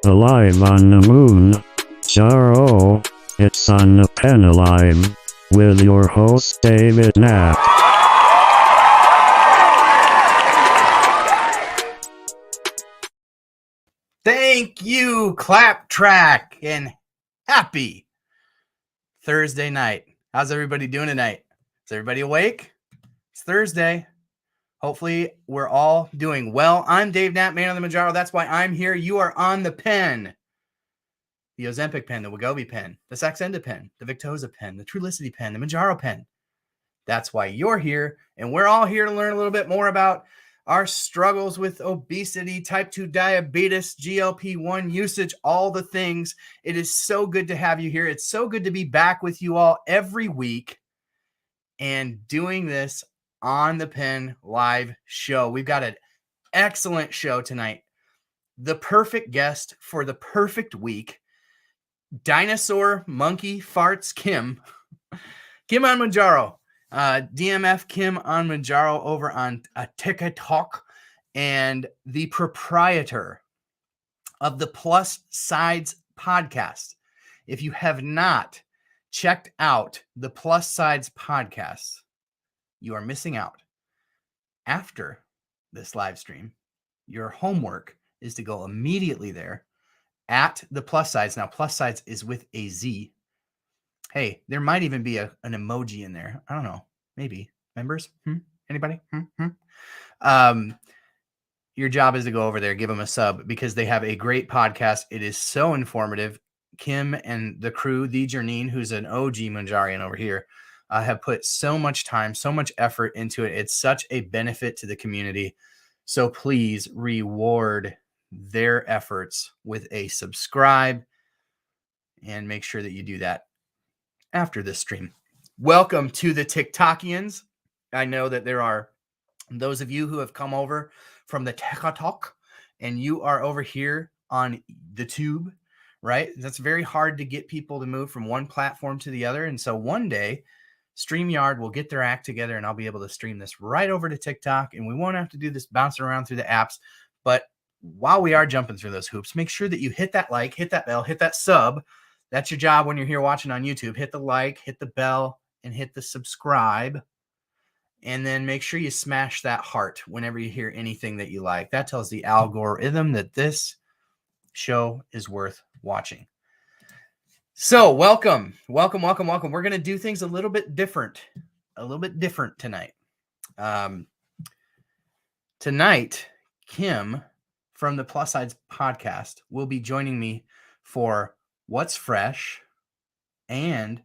Alive on the Mounjaro, it's on the pen alive, with your host David Knapp. Thank you, Clap Track, and happy Thursday night. How's everybody doing tonight? Is everybody awake? It's Thursday. Hopefully, we're all doing well. I'm Dave Knapp, man on the Mounjaro. That's why I'm here. You are on the pen. The Ozempic pen, the Wegovy pen, the Saxenda pen, the Victoza pen, the Trulicity pen, the Mounjaro pen. That's why you're here, and we're all here to learn a little bit more about our struggles with obesity, type 2 diabetes, GLP-1 usage, all the things. It is so good to have you here. It's so good to be back with you all every week and doing this on the Pen live show. We've got an excellent show tonight. The perfect guest for the perfect week. Dinosaur Monkey Farts Kim. Kim on Mounjaro. DMF Kim on Mounjaro over on TikTok, and the proprietor of the Plus Sides podcast. If you have not checked out the Plus Sides podcast, you are missing out. After this live stream, your homework is to go immediately there at the Plus Sides. Now, Plus Sides is with a Z. Hey, there might even be an emoji in there. I don't know. Maybe. Members? Anybody? Your job is to go over there, give them a sub, because they have a great podcast. It is so informative. Kim and the crew, the Janine, who's an OG Mounjarian over here, have put so much time, so much effort into it. It's such a benefit to the community. So please reward their efforts with a subscribe, and make sure that you do that after this stream. Welcome to the TikTokians. I know that there are those of you who have come over from the TikTok, and you are over here on the tube, right? That's very hard to get people to move from one platform to the other. And so one day, StreamYard will get their act together, and I'll be able to stream this right over to TikTok, and we won't have to do this bouncing around through the apps. But while we are jumping through those hoops, make sure that you hit that like, hit that bell, hit that sub. That's your job when you're here watching on YouTube. Hit the like, hit the bell, and hit the subscribe. And then make sure you smash that heart whenever you hear anything that you like. That tells the algorithm that this show is worth watching. So welcome. We're going to do things a little bit different tonight. Tonight, Kim from the Plus Sides podcast will be joining me for What's Fresh and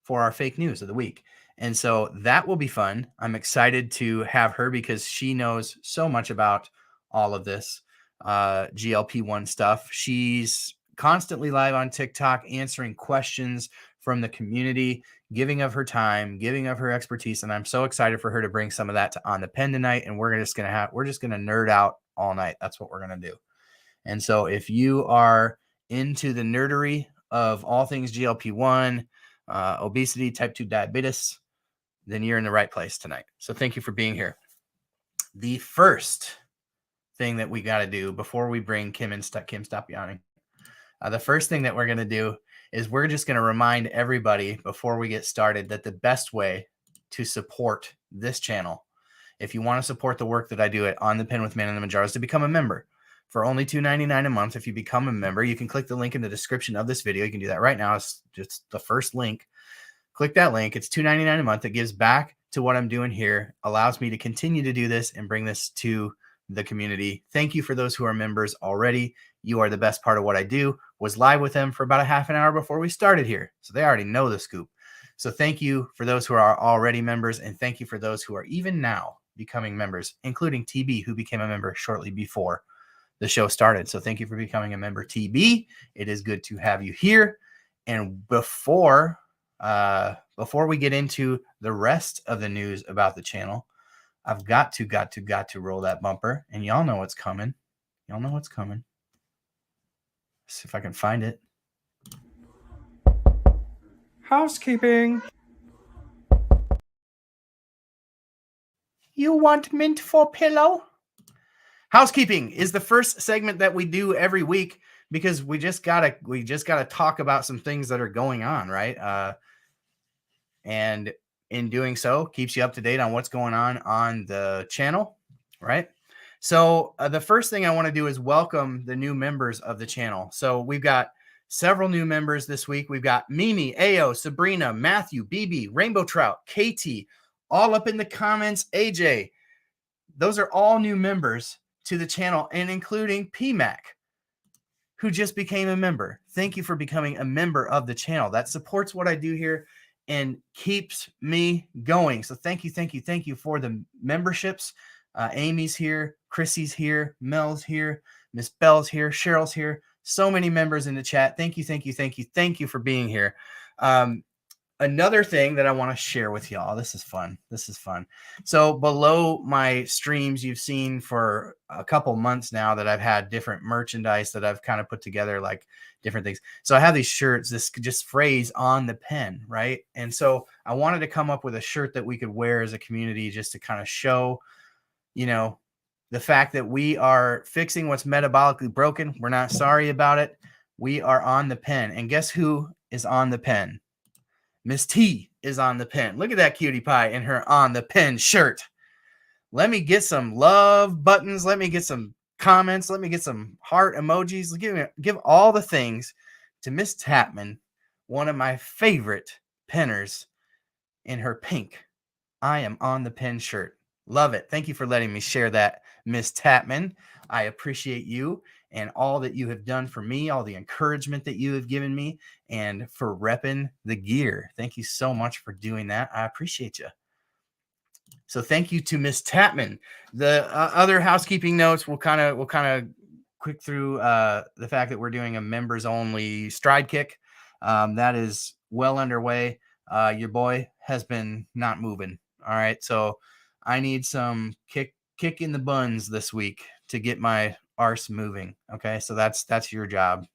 for our fake news of the week. And so that will be fun. I'm excited to have her because she knows so much about all of this GLP-1 stuff. She's constantly live on TikTok, answering questions from the community, giving of her time, giving of her expertise. And I'm so excited for her to bring some of that to On the Pen tonight. And we're just going to nerd out all night. That's what we're going to do. And so if you are into the nerdery of all things GLP-1, obesity, type 2 diabetes, then you're in the right place tonight. So thank you for being here. The first thing that we got to do before we bring Kim in, Kim, stop yawning. The first thing that we're going to do is we're just going to remind everybody before we get started that the best way to support this channel, if you want to support the work that I do at On the Pen with Man and the Mounjaro, is to become a member. For only $2.99 a month, if you become a member, you can click the link in the description of this video. You can do that right now. It's just the first link. Click that link. It's $2.99 a month. It gives back to what I'm doing here, allows me to continue to do this and bring this to the community. Thank you for those who are members already. You are the best part of what I do. Was live with them for about a half an hour before we started here, so they already know the scoop. So thank you for those who are already members, and thank you for those who are even now becoming members, including TB, who became a member shortly before the show started. So thank you for becoming a member, TB. It is good to have you here. And before we get into the rest of the news about the channel, I've got to roll that bumper, and y'all know what's coming. Y'all know what's coming. Let's see if I can find it. Housekeeping. You want mint for pillow? Housekeeping is the first segment that we do every week because we just gotta talk about some things that are going on, right? And in doing so, keeps you up to date on what's going on the channel, right? So the first thing I want to do is welcome the new members of the channel. So we've got several new members this week. We've got Mimi, Ao, Sabrina, Matthew, BB, Rainbow Trout, KT, all up in the comments. AJ, those are all new members to the channel, and including PMAC, who just became a member. Thank you for becoming a member of the channel. That supports what I do here and keeps me going. So thank you for the memberships. Amy's here, Chrissy's here, Mel's here, Miss Bell's here, Cheryl's here. So many members in the chat. Thank you for being here. Another thing that I want to share with y'all. This is fun. So below my streams, you've seen for a couple months now that I've had different merchandise that I've kind of put together, like different things. So I have these shirts, this just phrase on the pen, right? And so I wanted to come up with a shirt that we could wear as a community just to kind of show, you know, the fact that we are fixing what's metabolically broken. We're not sorry about it. We are on the pen. And guess who is on the pen? Miss T is on the pen. Look at that cutie pie in her on the pen shirt. Let me get some love buttons. Let me get some comments. Let me get some heart emojis. Give all the things to Miss Tapman, one of my favorite penners, in her pink I am on the pen shirt. Love it. Thank you for letting me share that, Miss Tapman. I appreciate you and all that you have done for me, all the encouragement that you have given me, and for repping the gear. Thank you so much for doing that. I appreciate you. So thank you to Miss Tapman. The other housekeeping notes, we'll kind of quick through the fact that we're doing a members only stride kick. That is well underway. Your boy has been not moving. All right, so I need some kick in the buns this week to get my arse moving. Okay, so that's your job.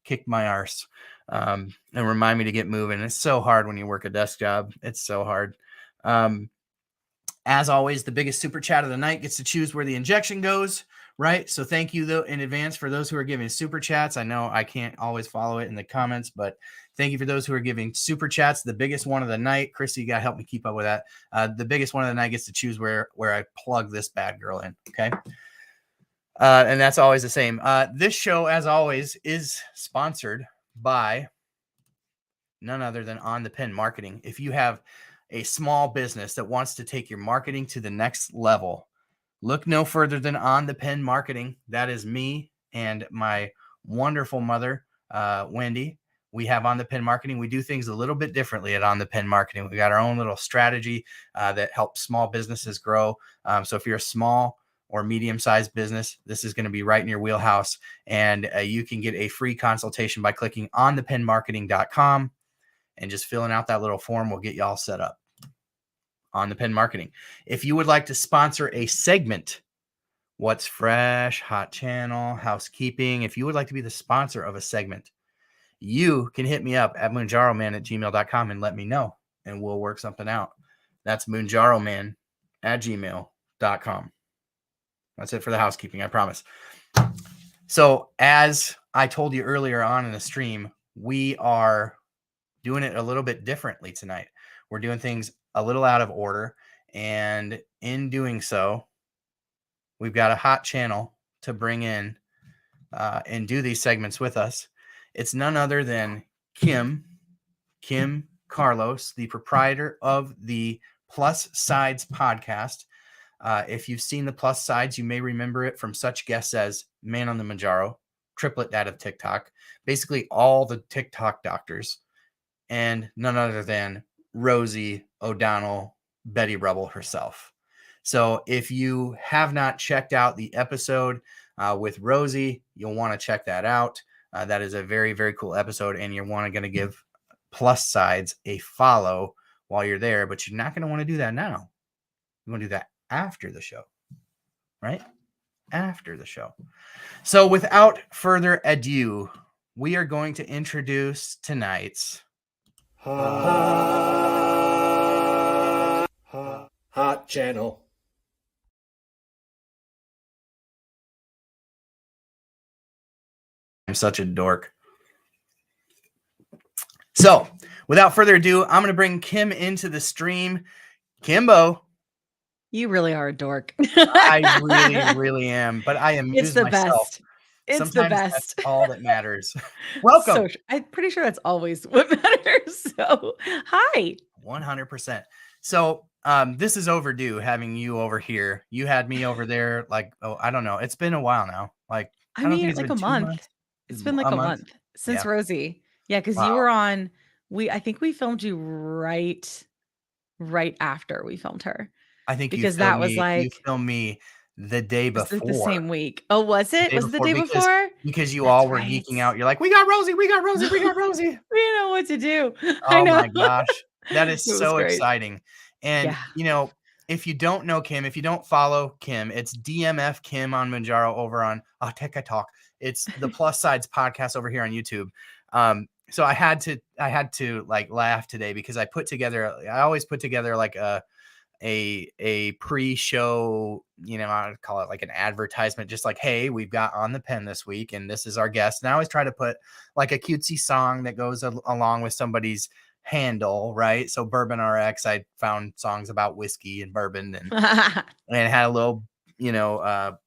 Kick my arse and remind me to get moving. It's so hard when you work a desk job. It's so hard. As always, the biggest super chat of the night gets to choose where the injection goes, right? So thank you though in advance for those who are giving super chats. I know I can't always follow it in the comments, but thank you for those who are giving super chats. The biggest one of the night, Chrissy, you got to help me keep up with that. The biggest one of the night gets to choose where I plug this bad girl in, okay? And that's always the same. This show, as always, is sponsored by none other than On the Pen Marketing. If you have a small business that wants to take your marketing to the next level, look no further than On the Pen Marketing. That is me and my wonderful mother, Wendy. We have On the Pen Marketing. We do things a little bit differently at On the Pen Marketing. We got our own little strategy that helps small businesses grow. So if you're a small or medium-sized business, this is going to be right in your wheelhouse. And you can get a free consultation by clicking onthepenmarketing.com and just filling out that little form will get you all set up. On the Pen Marketing. If you would like to sponsor a segment, What's Fresh, Hot Channel, Housekeeping, if you would like to be the sponsor of a segment, you can hit me up at mounjaroman@gmail.com and let me know, and we'll work something out. That's mounjaroman@gmail.com. That's it for the housekeeping, I promise. So as I told you earlier on in the stream, we are doing it a little bit differently tonight. We're doing things a little out of order. And in doing so, we've got a hot channel to bring in and do these segments with us. It's none other than Kim Carlos, the proprietor of the Plus Sides podcast. If you've seen the Plus Sides, you may remember it from such guests as Man on the Mounjaro, Triplet Dad of TikTok, basically all the TikTok doctors, and none other than Rosie O'Donnell, Betty Rubble herself. So if you have not checked out the episode with Rosie, you'll want to check that out. That is a very, very cool episode, and you're going to give Plus Sides a follow while you're there, but you're not going to want to do that now. You want to do that after the show, right? After the show. So without further ado, we are going to introduce tonight's Hot channel. I'm such a dork. So without further ado, I'm going to bring Kim into the stream. Kimbo. You really are a dork. I really, really am, but I amuse It's the myself. best. It's Sometimes the best. That's all that matters. Welcome. So, I'm pretty sure that's always what matters. So, hi. 100%. So, this is overdue having you over here. You had me over there like, I don't know. It's been a while now. Like, I don't mean, think it's like been a 2 month. months. It's been like a month since Yeah. Rosie. Yeah, because Wow. you were on. I think we filmed you right after we filmed her. I think because that was you like filmed me the day it's before. like the same week. Oh, was it? Was it the day before? Because you That's all were right. geeking out. You're like, we got Rosie, we got Rosie, we got Rosie. We didn't know what to do. I Oh know. my gosh. That is It was so great. exciting. And Yeah. you know, if you don't know Kim, if you don't follow Kim, it's DMF Kim on Mounjaro over on TikTok. It's the Plus Sides podcast over here on YouTube. So I had to like laugh today because I always put together like a pre-show, you know, I would call it like an advertisement, just like, hey, we've got On the Pen this week and this is our guest. And I always try to put like a cutesy song that goes along with somebody's handle, right? So Bourbon RX, I found songs about whiskey and bourbon and had a little, you know,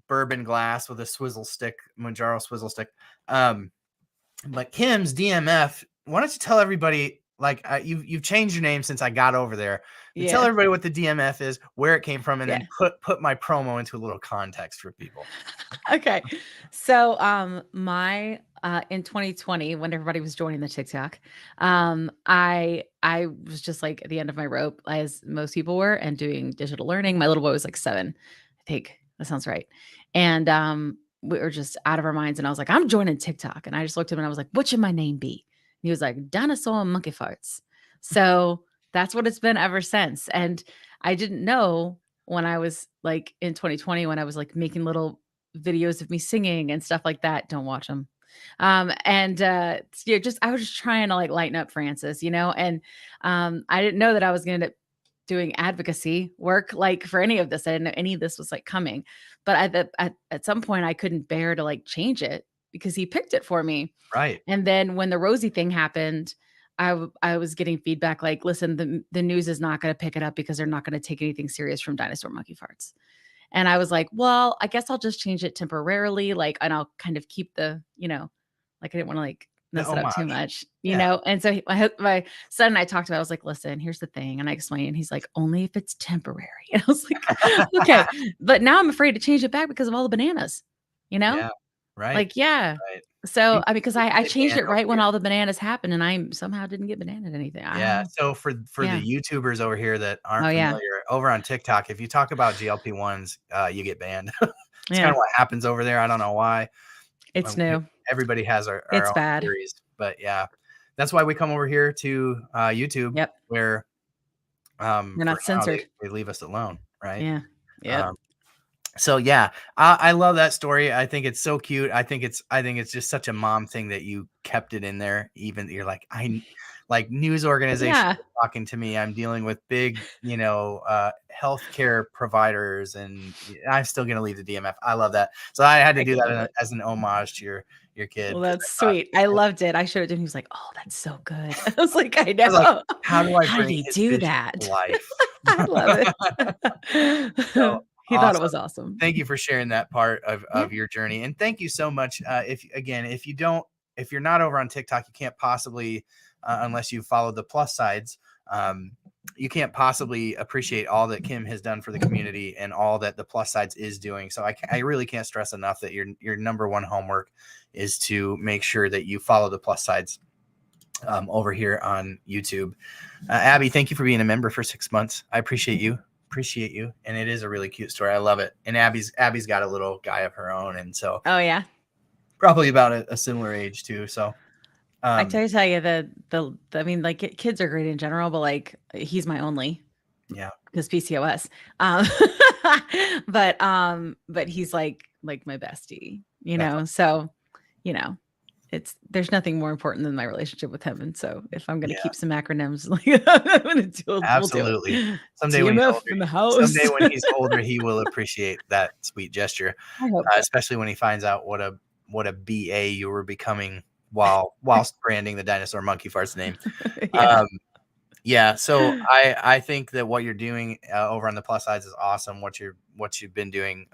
bourbon glass with a swizzle stick, Mounjaro swizzle stick. But Kim's DMF, why don't you tell everybody, like, you've changed your name since I got over there. Yeah. Tell everybody what the DMF is, where it came from, and then put my promo into a little context for people. Okay. So my in 2020, when everybody was joining the TikTok, I was just like at the end of my rope, as most people were, and doing digital learning. My little boy was like 7, I think. That sounds right. And we were just out of our minds. And I was like, I'm joining TikTok. And I just looked at him and I was like, what should my name be? And he was like, Dinosaur and Monkey Farts. So that's what it's been ever since. And I didn't know when I was like in 2020, when I was like making little videos of me singing and stuff like that. Don't watch them. I was just trying to like lighten up Francis, you know, and I didn't know that I was going to end up doing advocacy work like for any of this. I didn't know any of this was like coming, but at some point I couldn't bear to like change it because he picked it for me. Right. And then when the Rosie thing happened, I was getting feedback like, listen, the news is not going to pick it up because they're not going to take anything serious from Dinosaur Monkey Farts. And I was like, well, I guess I'll just change it temporarily. Like, and I'll kind of keep the, you know, like I didn't want to like mess it up too much, you know? And so my son and I talked about it. I was like, listen, here's the thing. And I explained, and he's like, only if it's temporary. And I was like, okay. But now I'm afraid to change it back because of all the bananas, you know? Yeah. Right. Like, yeah. Right. So, because I changed it right when all the bananas happened and I somehow didn't get bananaed anything. Yeah. So for the YouTubers over here that aren't familiar, over on TikTok, if you talk about GLP-1s, you get banned. It's kind of what happens over there. I don't know why. It's new. Everybody has our own bad theories, but yeah, that's why we come over here to YouTube. Yep. Where we're not censored. They leave us alone, right? Yeah. Yeah. So yeah, I love that story. I think it's so cute. I think it's just such a mom thing that you kept it in there. Even you're like, like news organizations Yeah. are talking to me. I'm dealing with big, healthcare providers, and I'm still gonna leave the DMF. I love that. So I had to do Freaking love that it. as an homage to your kid, Well, because that's sweet. I loved it. I showed it to him. He was like, "Oh, that's so good." I was like, "I I was like, know. how do I How did bring he his do vision to that?" life? I love it. So He thought it awesome. was awesome. Thank you for sharing that part of, Yeah. your journey. And thank you so much. If you're not over on TikTok, you can't possibly, unless you follow the plus sides, um, you can't possibly appreciate all that Kim has done for the community and all that the plus sides is doing. So I really can't stress enough that your number one homework is to make sure that you follow the plus sides over here on YouTube. Abby, thank you for being a member for 6 months. I appreciate you. And it is a really cute story. I love it. And Abby's got a little guy of her own, and so Oh yeah. probably about a similar age too. So I tell you the I mean, like kids are great in general, but like he's my only yeah, because PCOS. But he's like my bestie, that's So, you know, there's nothing more important than my relationship with him. And so if I'm gonna yeah, keep some acronyms, like I'm gonna we'll do absolutely. it. Someday when he's TMF older, in the house. he will appreciate that sweet gesture, I hope so. especially when he finds out what a BA you were becoming whilst branding the dinosaur monkey fart's name. Yeah. Um, Yeah, so I think that what you're doing over on the plus sides is awesome. What you've been doing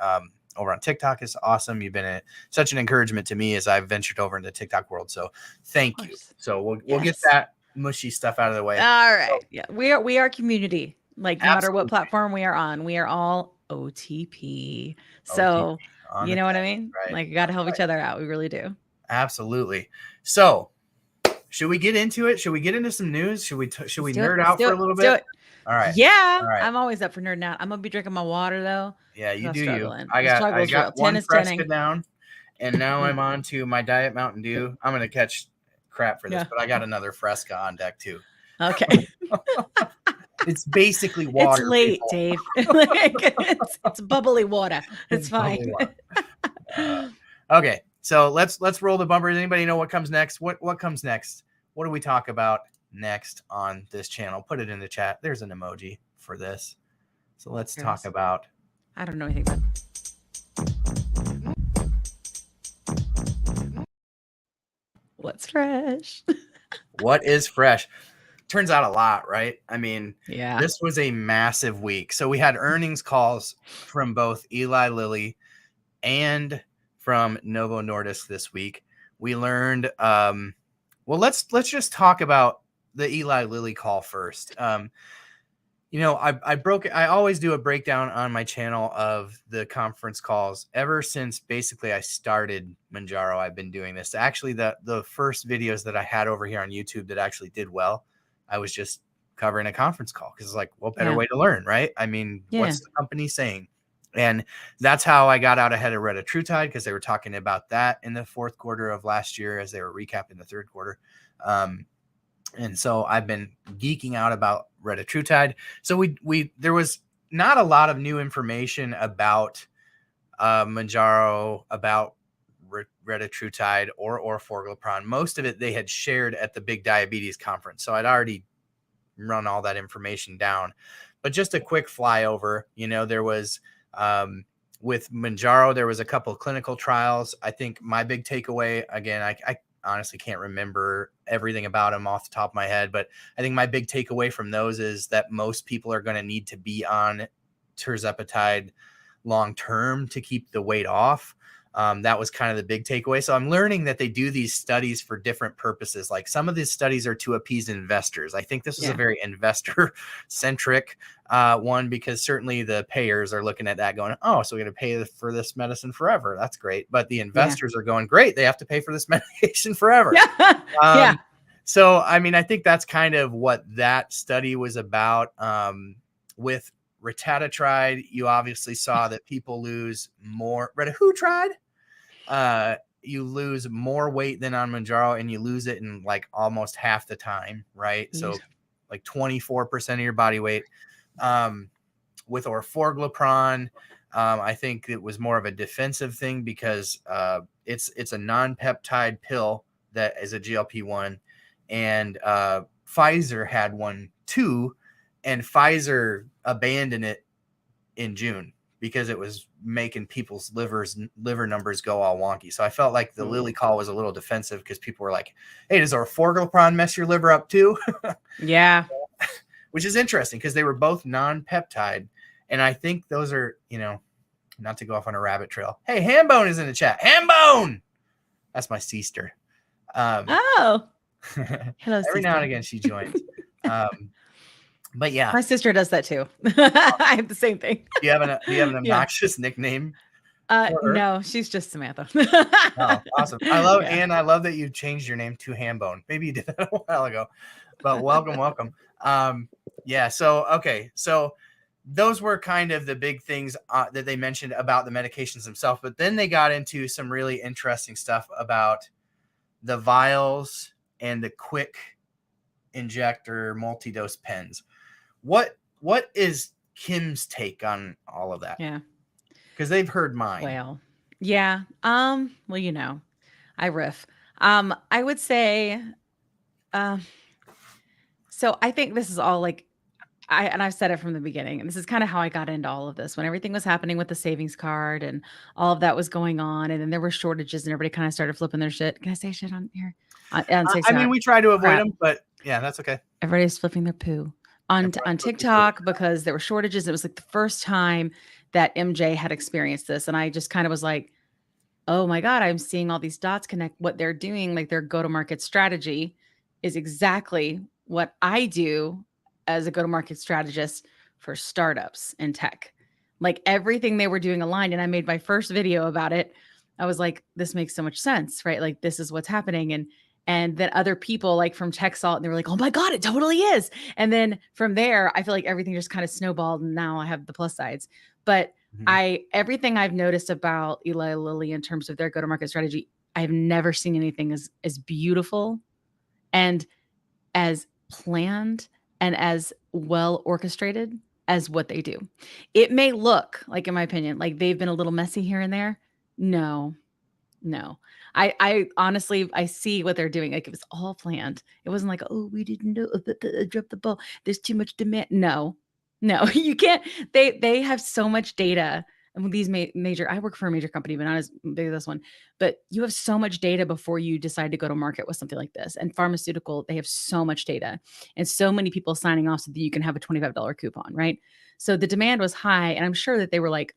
over on TikTok is awesome. You've been such an encouragement to me as I've ventured over into the TikTok world. So thank you. Course. So we'll get Yes. that mushy stuff out of the way. All right. So, Yeah. We are community. Like no matter what absolutely. platform we are on, we are all OTP. OTP So on you the know what I tech, mean? right? Like we gotta help each other out. We really do. Absolutely. So should we get into it? Should we get into some news? Should we nerd out for a little bit? All right. Yeah. All right. I'm always up for nerding out. I'm gonna be drinking my water though. Yeah, you I'm do you. struggling. I The struggle's real. got 10 one is Fresca 10ing. down, and now I'm on to my Diet Mountain Dew. I'm gonna catch crap for this, Yeah. but I got another Fresca on deck too. Okay. It's basically water. It's late, people. Dave. Like, it's bubbly water. It's Bubbly fine. water. Okay, so let's roll the bumpers. Anybody know what comes next? What comes next? What do we talk about next on this channel? Put it in the chat. There's an emoji for this. So let's talk about. I don't know anything about. What's fresh? What is fresh? Turns out a lot, right? I mean, Yeah. this was a massive week. So we had earnings calls from both Eli Lilly and from Novo Nordisk this week. We learned, well, let's just talk about the Eli Lilly call first. I always do a breakdown on my channel of the conference calls. Ever since basically I started Mounjaro, I've been doing this. Actually, the first videos that I had over here on YouTube that actually did well, I was just covering a conference call because it's like, well, better way to learn, right? I mean, what's the company saying? And that's how I got out ahead of Retatrutide, because they were talking about that in the fourth quarter of last year as they were recapping the third quarter. And so I've been geeking out about Retatrutide. So there was not a lot of new information about Mounjaro, about Retatrutide or orforglipron. Most of it they had shared at the big diabetes conference. So I'd already run all that information down. But just a quick flyover, there was with Mounjaro, there was a couple of clinical trials. I think my big takeaway, again, I honestly can't remember everything about them off the top of my head, but I think my big takeaway from those is that most people are going to need to be on Tirzepatide long-term to keep the weight off. That was kind of the big takeaway. So I'm learning that they do these studies for different purposes. Like some of these studies are to appease investors. I think this is a very investor-centric one, because certainly the payers are looking at that going, oh, so we're going to pay for this medicine forever. That's great. But the investors are going, great, they have to pay for this medication forever. So, I mean, I think that's kind of what that study was about. With Retatrutide, you obviously saw that people lose more. Retatrutide, you lose more weight than on Mounjaro, and you lose it in like almost half the time, right? So like 24% of your body weight. With orforglipron, I think it was more of a defensive thing because it's a non-peptide pill that is a GLP-1, and Pfizer had one too, and Pfizer abandoned it in June because it was making people's liver numbers go all wonky. So I felt like the Lilly call was a little defensive because people were like, "Hey, does orforglipron mess your liver up too?" Yeah. Which is interesting because they were both non-peptide, and I think those are, not to go off on a rabbit trail. Hey, Hambone is in the chat. Hambone, that's my sister. Oh, hello. Every now and again she joins. But yeah, my sister does that too. I have the same thing. Do you have an obnoxious nickname? No, she's just Samantha. Oh, awesome. I love that you changed your name to Hambone. Maybe you did that a while ago, but welcome. So those were kind of the big things that they mentioned about the medications themselves, but then they got into some really interesting stuff about the vials and the quick injector multi-dose pens. What is Kim's take on all of that? Yeah. Because they've heard mine. Well, yeah. Well, I riff. I would say, so I think this is all like, I've said it from the beginning, and this is kind of how I got into all of this when everything was happening with the savings card and all of that was going on. And then there were shortages and everybody kind of started flipping their shit. Can I say shit on here? On TikTok? I mean, we try to avoid them, but yeah, that's okay. Everybody's flipping their poo on TikTok because there were shortages. It was like the first time that MJ had experienced this. And I just kind of was like, oh my God, I'm seeing all these dots connect. What they're doing, like their go-to-market strategy is exactly what I do as a go-to-market strategist for startups in tech. Like everything they were doing aligned. And I made my first video about it. I was like, this makes so much sense, right? Like this is what's happening. And then other people like from TechSalt, they were like, oh my God, it totally is. And then from there, I feel like everything just kind of snowballed. And now I have the plus sides. But everything I've noticed about Eli Lilly in terms of their go-to-market strategy, I've never seen anything as beautiful and as planned and as well orchestrated as what they do. It may look like, in my opinion, like they've been a little messy here and there. No. I honestly, I see what they're doing. Like it was all planned. It wasn't like, oh, we didn't know, drop the ball. There's too much demand. No, you can't. They have so much data. And with these major, I work for a major company, but not as big as this one. But you have so much data before you decide to go to market with something like this. And pharmaceutical, they have so much data and so many people signing off so that you can have a $25 coupon, right? So the demand was high. And I'm sure that they were like,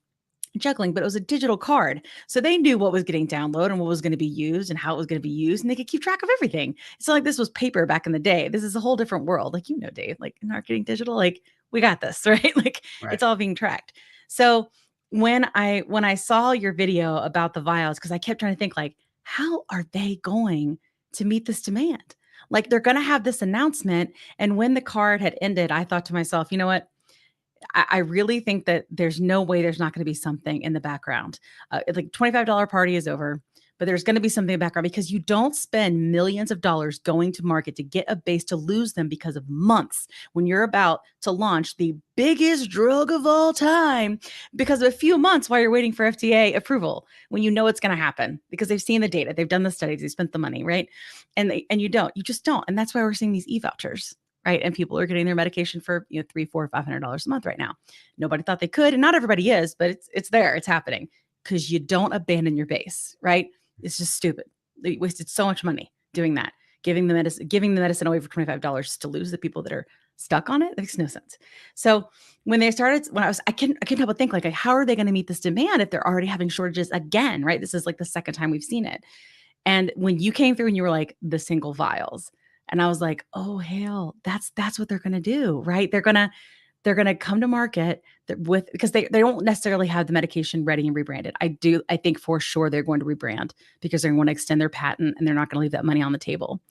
juggling, but it was a digital card. So they knew what was getting downloaded and what was going to be used and how it was going to be used. And they could keep track of everything. It's not like this was paper back in the day. This is a whole different world. Like, Dave, like in marketing digital, like we got this, right? Like It's all being tracked. So when I saw your video about the vials, because I kept trying to think like, how are they going to meet this demand? Like they're going to have this announcement. And when the card had ended, I thought to myself, you know what? I really think that there's no way there's not going to be something in the background. Like $25 party is over, but there's going to be something in the background because you don't spend millions of dollars going to market to get a base to lose them because of months when you're about to launch the biggest drug of all time because of a few months while you're waiting for FDA approval when you know it's going to happen because they've seen the data, they've done the studies, they spent the money, right? And you just don't. And that's why we're seeing these e-vouchers. Right. And people are getting their medication for, $300, $400, $500 a month right now. Nobody thought they could. And not everybody is, but it's there. It's happening because you don't abandon your base. Right. It's just stupid. They wasted so much money doing that, giving the medicine away for $25 to lose the people that are stuck on it. That makes no sense. So when I couldn't help but think like, how are they going to meet this demand if they're already having shortages again? Right. This is like the second time we've seen it. And when you came through and you were like the single vials, and I was like, oh, hell, that's what they're going to do, right? They're going to come to market because they don't necessarily have the medication ready and rebranded. I think for sure they're going to rebrand because they're going to extend their patent and they're not going to leave that money on the table.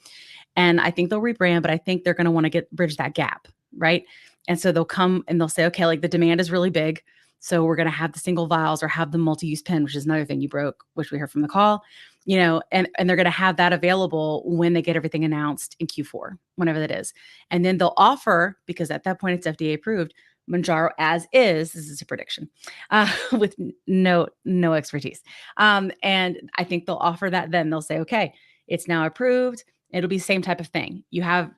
And I think they'll rebrand, but I think they're going to want to bridge that gap, right? And so they'll come and they'll say, okay, like the demand is really big. So we're going to have the single vials or have the multi-use pen, which is another thing you broke, which we heard from the call, and they're going to have that available when they get everything announced in Q4, whenever that is. And then they'll offer, because at that point it's FDA approved, Mounjaro as is. This is a prediction with no expertise. And I think they'll offer that. Then they'll say, okay, it's now approved. It'll be the same type of thing. You have,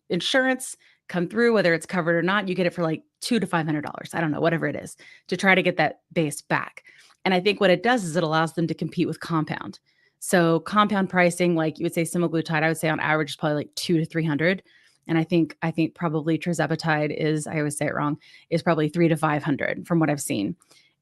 insurance come through, whether it's covered or not. You get it for like $200 to $500. I don't know, whatever it is, to try to get that base back. And I think what it does is it allows them to compete with compound. So compound pricing, like you would say semaglutide, I would say on average is probably like 200 to 300. And I think probably tirzepatide is, I always say it wrong, is probably 300 to 500 from what I've seen.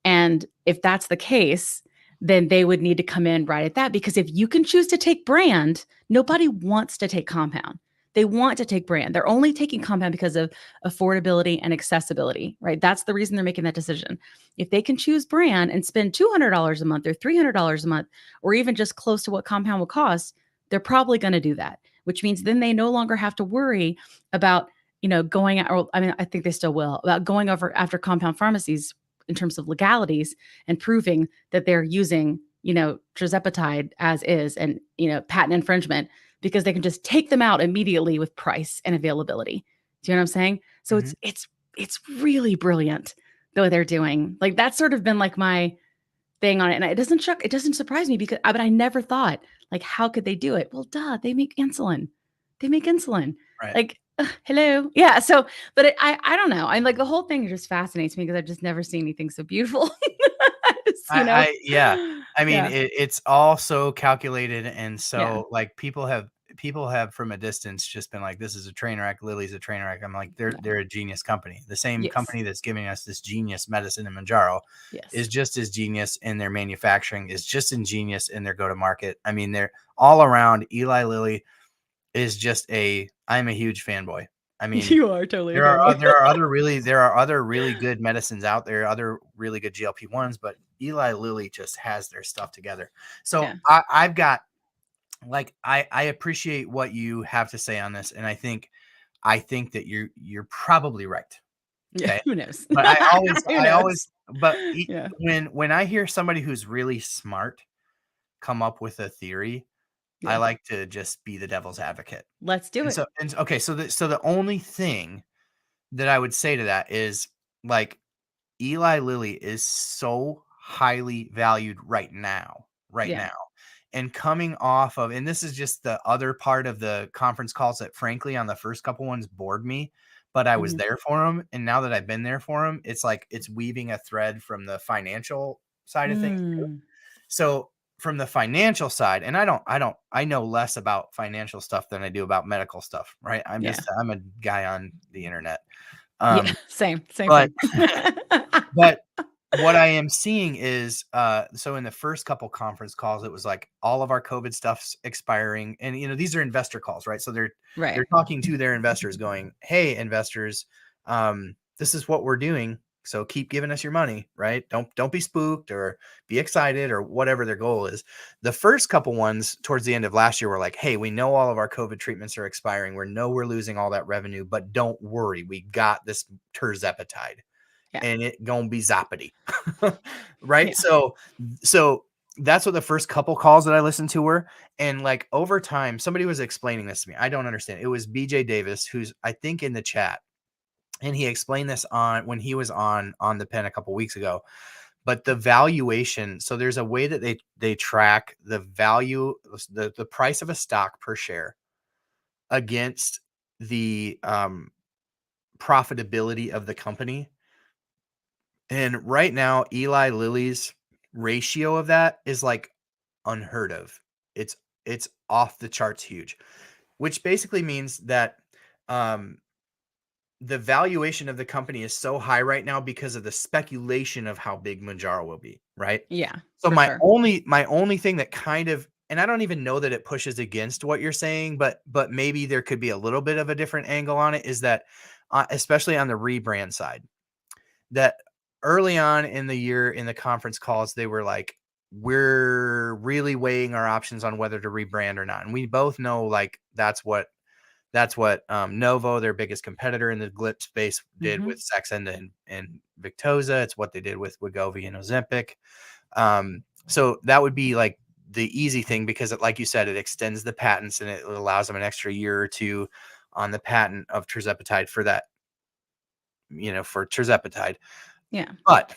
And if that's the case, then they would need to come in right at that, because if you can choose to take brand, nobody wants to take compound. They want to take brand. They're only taking compound because of affordability and accessibility, right? That's the reason they're making that decision. If they can choose brand and spend $200 a month or $300 a month, or even just close to what compound will cost, they're probably going to do that, which means then they no longer have to worry about, going out, or I mean, I think they still will, about going over after compound pharmacies in terms of legalities and proving that they're using, tirzepatide as is and, patent infringement, because they can just take them out immediately with price and availability. Do you know what I'm saying? So it's really brilliant the way they're doing. Like that's sort of been like my thing on it. And it doesn't surprise me because but I never thought, like, how could they do it? Well, duh, they make insulin. Right. Like, hello. Yeah. So, but I don't know. I'm like, the whole thing just fascinates me because I've just never seen anything so beautiful. Yeah. I mean, Yeah. it's all so calculated. And so Yeah. like people have from a distance just been like, this is a train wreck. Lily's a train wreck. I'm like, they're a genius company. The same Yes. company that's giving us this genius medicine in Mounjaro Yes. is just as genius in their manufacturing, is just as genius in their go-to-market. I mean, they're all around. Eli Lilly is just I'm a huge fanboy. I mean, You are totally a there are fanboy. other really good medicines out there, other really good GLP-1s, but Eli Lilly just has their stuff together. So Yeah. I've got like I appreciate what you have to say on this, and I think that you're probably right. Yeah. Okay, Who knows? but Who knows? Yeah. when I hear somebody who's really smart come up with a theory, I Yeah. like to just be the devil's advocate. Let's do it. Okay, so the only thing that I would say to that is, like, Eli Lilly is so highly valued right now. Yeah. And coming off of, and this is just the other part of the conference calls that frankly on the first couple ones bored me, but I was Mhm. there for them. And now that I've been there for them, it's like it's weaving a thread from the financial side of things too. Mm. So from the financial side, and I know less about financial stuff than I do about medical stuff, right? Yeah. I'm a guy on the internet. Yeah. Same But thing. but what I am seeing is, so in the first couple conference calls, it was like all of our COVID stuff's expiring, and these are investor calls, right? So they're Right. talking to their investors, going, "Hey, investors, this is what we're doing. So keep giving us your money, right? Don't be spooked or be excited or whatever their goal is." The first couple ones towards the end of last year were like, "Hey, we know all of our COVID treatments are expiring. We know we're losing all that revenue, but don't worry, we got this Tirzepatide." Yeah. And it gonna be zappity. Right. Yeah. So that's what the first couple calls that I listened to were. And like over time, somebody was explaining this to me. I don't understand. It was BJ Davis, who's I think in the chat. And he explained this when he was on the pen a couple weeks ago. But the valuation, so there's a way that they track the value, the price of a stock per share against the profitability of the company. And right now, Eli Lilly's ratio of that is like unheard of. It's off the charts huge, which basically means that um, the valuation of the company is so high right now because of the speculation of how big Mounjaro will be, right? Yeah. So For my sure. only thing that kind of, and I don't even know that it pushes against what you're saying, but maybe there could be a little bit of a different angle on it, is that especially on the rebrand side, that early on in the year in the conference calls, they were like, we're really weighing our options on whether to rebrand or not. And we both know like that's what Novo, their biggest competitor in the GLP space, did Mhm. with Saxenda and Victoza. It's what they did with Wegovy and Ozempic. So that would be like the easy thing, because like you said, it extends the patents and it allows them an extra year or two on the patent of Tirzepatide for that for Tirzepatide. Yeah. But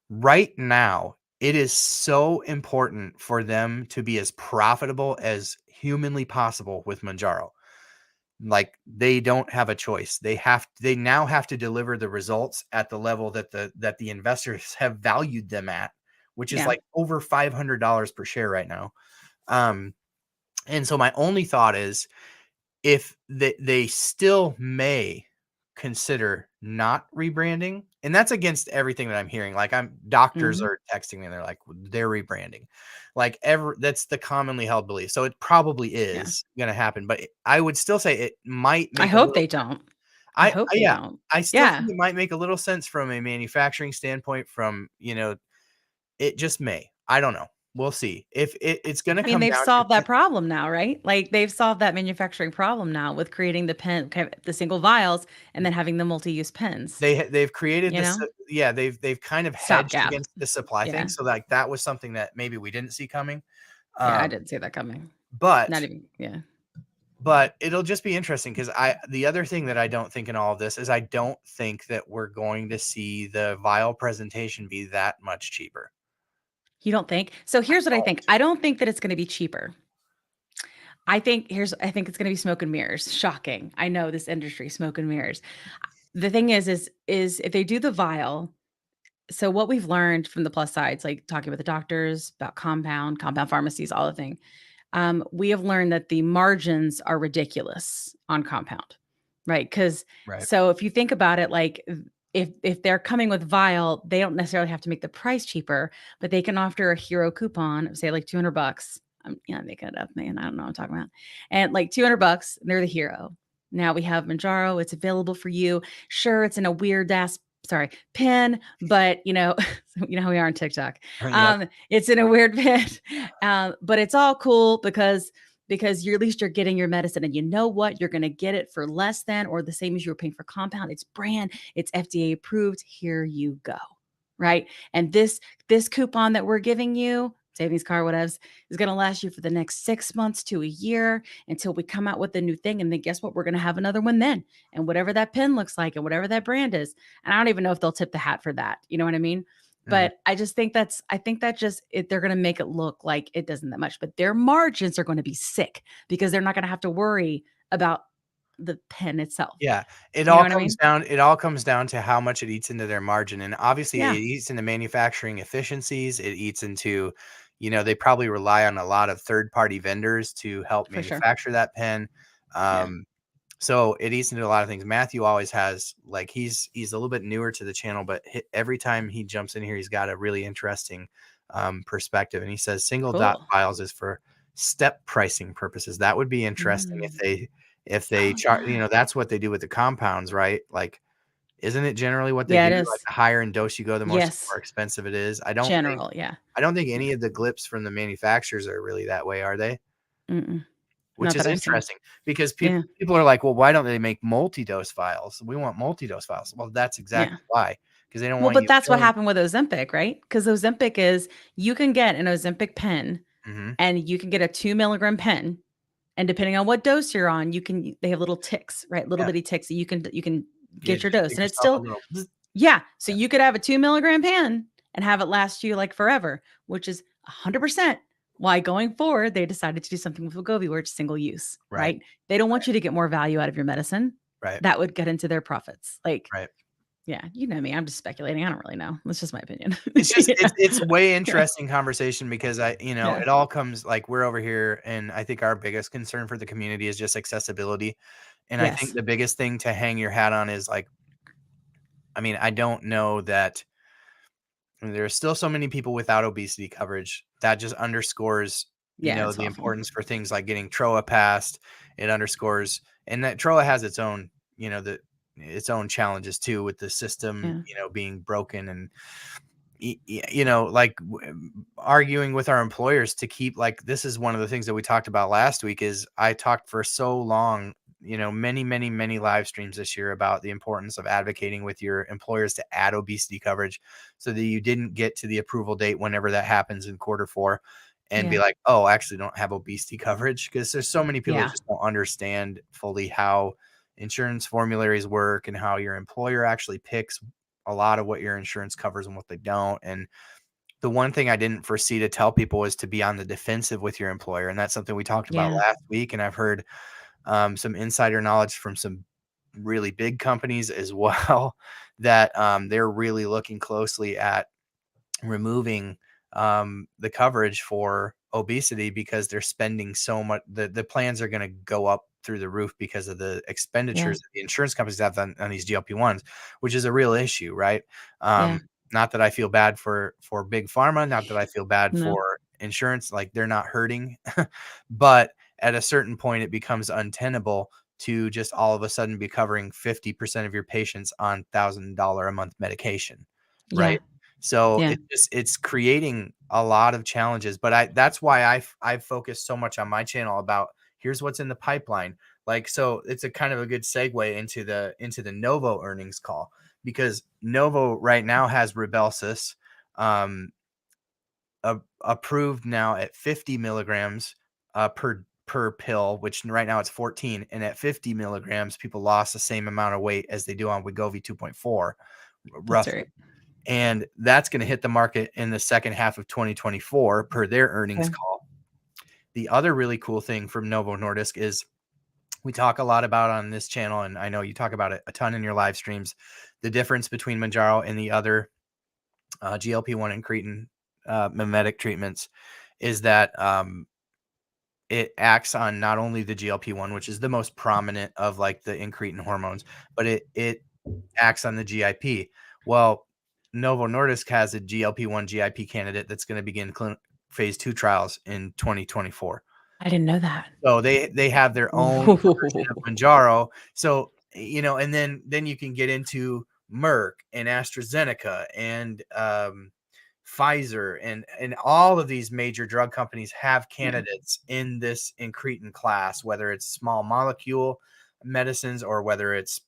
right now, it is so important for them to be as profitable as humanly possible with Mounjaro. Like, they don't have a choice. They now have to deliver the results at the level that the investors have valued them at, which is Yeah. like over $500 per share right now. And so my only thought is, if they still may consider not rebranding, and that's against everything that I'm hearing. Like, doctors are texting me and they're like, they're rebranding. Like, that's the commonly held belief. So it probably Yeah. is going to happen, but I would still say it might I make a hope little they sense. don't. I hope they Yeah, don't. I still Yeah. think it might make a little sense from a manufacturing standpoint, it just may. I don't know. We'll see. If it's going to I mean, come they've down solved to that problem now, right? Like they've solved that manufacturing problem now with creating the pen, kind of the single vials, and then having the multi-use pens. they've created You this. know, Yeah, they've kind of hedged stopgap. against the supply thing. Yeah. So like that was something that maybe we didn't see coming. Yeah. I Um, didn't see that coming. Not but even. Yeah. but it'll just be interesting, because the other thing that I don't think in all of this is, I don't think that we're going to see the vial presentation be that much cheaper. You don't think? So here's what I think. I don't think that it's going to be cheaper. I think it's going to be smoke and mirrors. Shocking. I know this industry, smoke and mirrors. The thing is if they do the vial. So what we've learned from the plus sides, like talking with the doctors about compound pharmacies, all the thing, we have learned that the margins are ridiculous on compound, right? Because Right. so if you think about it, like if they're coming with vial, they don't necessarily have to make the price cheaper, but they can offer a hero coupon of say like $200. I'm making it up, man. I don't know what I'm talking about. And like $200, they're the hero. Now we have Mounjaro. It's available for you. Sure, it's in a weird ass pen, but you know how we are on TikTok. Yep. It's in a weird pen, but it's all cool because you're at least you're getting your medicine, and you know what, you're going to get it for less than or the same as you were paying for compound. It's brand, it's FDA approved. Here you go, right? And this coupon that we're giving you, savings card, whatevs, is going to last you for the next 6 months to a year until we come out with a new thing. And then guess what? We're going to have another one then. And whatever that pen looks like and whatever that brand is. And I don't even know if they'll tip the hat for that. You know what I mean? But I just think they're going to make it look like it doesn't that much, but their margins are going to be sick because they're not going to have to worry about the pen itself. Yeah, You know what I mean? it all comes down to how much it eats into their margin. And obviously Yeah. it eats into manufacturing efficiencies. It eats into, they probably rely on a lot of third-party vendors to help For sure. manufacture that pen. So it eats into a lot of things. Matthew always has, like, he's a little bit newer to the channel, but every time he jumps in here, he's got a really interesting perspective. And he says single dot Cool. files is for step pricing purposes. That would be interesting if they chart, Yeah. that's what they do with the compounds, right? Like, isn't it generally what they Yeah, do? it Like, is. the higher in dose you go, the more Yes. expensive it is. General. Yeah. I don't think any of the GLPs from the manufacturers are really that way, are they? Mm-mm. Which Not is that I've seen. interesting, because Yeah. people are like, well, why don't they make multi-dose vials? We want multi-dose vials. Well, that's Yeah. exactly why, because they don't Well, want but you that's what filling. happened with Ozempic, right? Because Ozempic is you can get an Ozempic pen and you can get a 2 milligram pen. And depending on what dose you're on, they have little ticks, right? Little Yeah, bitty ticks that you can you get your just dose. give And it's yourself a still, little bzz. yeah. So Yeah, you could have a 2 milligram pen and have it last you like forever, which is 100% why going forward they decided to do something with Wegovy where it's single use, right, right? They don't want you to get more value out of your medicine. right, That would get into their profits. Like, right. yeah, you know me. I'm just speculating. I don't really know. That's just my opinion. It's just Yeah. it's way Yeah. interesting conversation, because Yeah. it all comes, like, we're over here, and I think our biggest concern for the community is just accessibility. And I think Yes. the biggest thing to hang your hat on is, like, I mean, I don't know that there are still so many people without obesity coverage. That just underscores, Yeah. It's the awful. importance for things like getting TROA passed. It underscores, and that TROA has its own, its own challenges too, with the system, Yeah. being broken, and like, arguing with our employers to keep, like, this is one of the things that we talked about last week. Is I talked for so long, many, many, many live streams this year about the importance of advocating with your employers to add obesity coverage, so that you didn't get to the approval date whenever that happens in Q4 and be Yeah. like, oh, actually don't have obesity coverage, because there's so many people that Yeah. just don't understand fully how insurance formularies work and how your employer actually picks a lot of what your insurance covers and what they don't. And the one thing I didn't foresee to tell people is to be on the defensive with your employer. And that's something we talked about last week. And I've heard some insider knowledge from some really big companies as well that they're really looking closely at removing the coverage for obesity because they're spending so much. The plans are going to go up through the roof because of the expenditures that the insurance companies have on these GLP-1s, which is a real issue, right? Not that I feel bad for big pharma, not that I feel bad for insurance, like they're not hurting, but at a certain point it becomes untenable to just all of a sudden be covering 50% of your patients on $1,000 a month medication, right? So it's creating a lot of challenges, but that's why I've focused so much on my channel about here's what's in the pipeline. Like, so it's a kind of a good segue into the Novo earnings call, because Novo right now has Rybelsus approved now at 50 milligrams per pill, which right now it's 14. And at 50 milligrams, people lost the same amount of weight as they do on Wegovy 2.4, roughly. Right. And that's going to hit the market in the second half of 2024 per their earnings call. The other really cool thing from Novo Nordisk is we talk a lot about on this channel, and I know you talk about it a ton in your live streams, the difference between Mounjaro and the other GLP-1 incretin mimetic treatments is that it acts on not only the GLP-1, which is the most prominent of like the incretin hormones, but it acts on the GIP. Well, Novo Nordisk has a GLP-1 GIP candidate that's going to begin phase 2 trials in 2024. I didn't know that. So they have their own version of Mounjaro. So, you know, and then you can get into Merck and AstraZeneca and Pfizer and all of these major drug companies have candidates in this incretin class, whether it's small molecule medicines or whether it's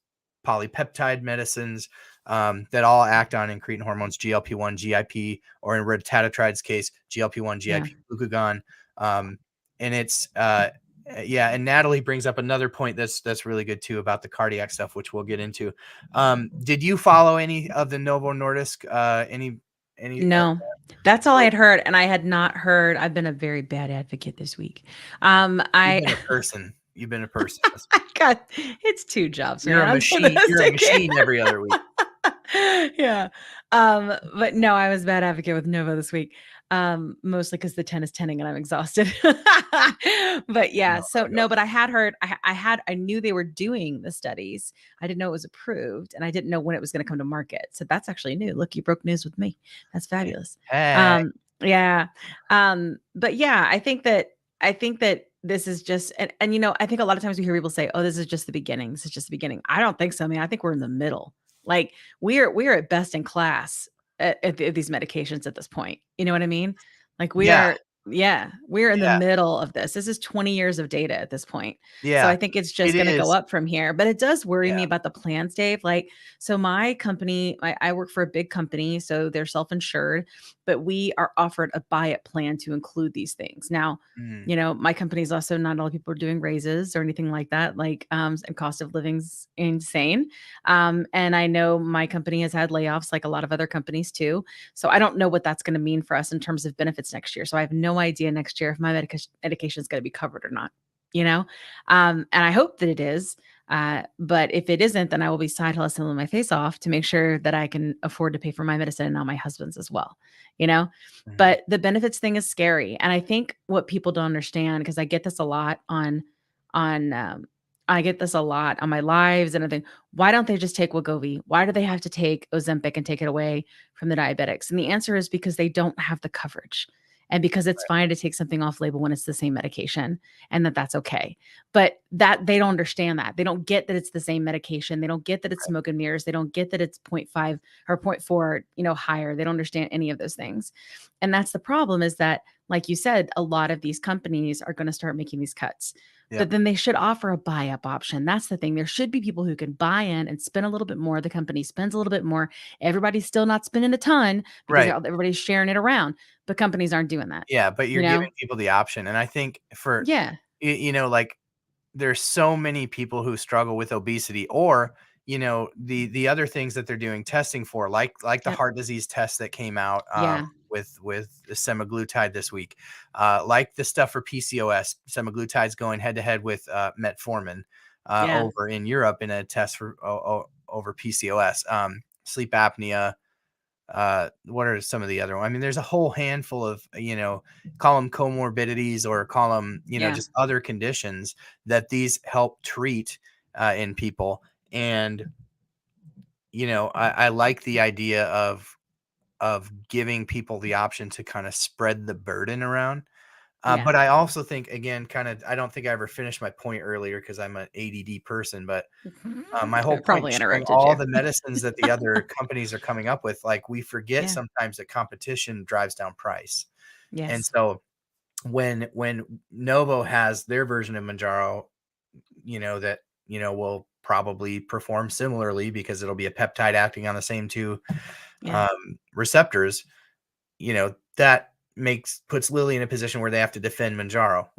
polypeptide medicines that all act on incretin hormones, GLP-1, GIP, or in Retatrutide's case, GLP-1, GIP, glucagon. And it's and Natalie brings up another point that's really good too about the cardiac stuff, which we'll get into. Did you follow any of the Novo Nordisk? No, that's all I had heard, and I had not heard. I've been a very bad advocate this week. You've been a person. God, it's 2 jobs. You're a machine. You're a machine every other week. But no, I was a bad advocate with Novo this week. Mostly because the 10 is 10ing and I'm exhausted. But but I had heard, I knew they were doing the studies. I didn't know it was approved, and I didn't know when it was going to come to market. So that's actually new. Look, you broke news with me. That's fabulous. Hey. But yeah, I think that this is just, and you know, I think a lot of times we hear people say, oh, this is just the beginning. This is just the beginning. I don't think so. I mean, I think we're in the middle. Like we're at best in class at these medications at this point. You know what I mean? Like we're in the middle of this. This is 20 years of data at this point. So I think it's just going to go up from here, but it does worry me about the plans, Dave. Like, so my company, I work for a big company, so they're self-insured, but we are offered a buy-it plan to include these things. Now, you know, my company is also not a lot of people are doing raises or anything like that. Like, and cost of living's insane. And I know my company has had layoffs like a lot of other companies too. So I don't know what that's going to mean for us in terms of benefits next year. So I have no idea next year if my medication is going to be covered or not, you know? And I hope that it is. But if it isn't, then I will be side hustling my face off to make sure that I can afford to pay for my medicine and now my husband's as well, you know? But the benefits thing is scary. And I think what people don't understand, because I get this a lot I get this a lot on my lives and everything. Why don't they just take Wegovy? Why do they have to take Ozempic and take it away from the diabetics? And the answer is because they don't have the coverage. And because it's fine to take something off label when it's the same medication, and that's okay. But that they don't understand that. They don't get that it's the same medication. They don't get that it's smoke and mirrors. They don't get that it's 0.5 or 0.4, you know, higher. They don't understand any of those things. And that's the problem, is that, like you said, a lot of these companies are going to start making these cuts. But then they should offer a buy-up option. That's the thing. There should be people who can buy in and spend a little bit more. The company spends a little bit more. Everybody's still not spending a ton because everybody's sharing it around. But companies aren't doing that. Yeah, but you're giving people the option. And I think for, you know, like there's so many people who struggle with obesity, or the other things that they're doing testing for, like the Yep. heart disease test that came out Yeah. with the semaglutide this week, like the stuff for PCOS. Semaglutide's going head to head with metformin Yeah. over in Europe in a test for over PCOS, sleep apnea. What are some of the other ones? I mean, there's a whole handful of, call them comorbidities, or call them, Yeah. just other conditions that these help treat in people. And, I like the idea of giving people the option to kind of spread the burden around. Yeah. But I also think, again, I don't think I ever finished my point earlier because I'm an ADD person, but my whole I point probably is showing interrupted all you. the medicines that the other companies are coming up with. Like, we forget Yeah. sometimes that competition drives down price. And Yes. so when Novo has their version of Mounjaro, that, will probably perform similarly because it'll be a peptide acting on the same two Yeah. receptors, that puts Lilly in a position where they have to defend Mounjaro,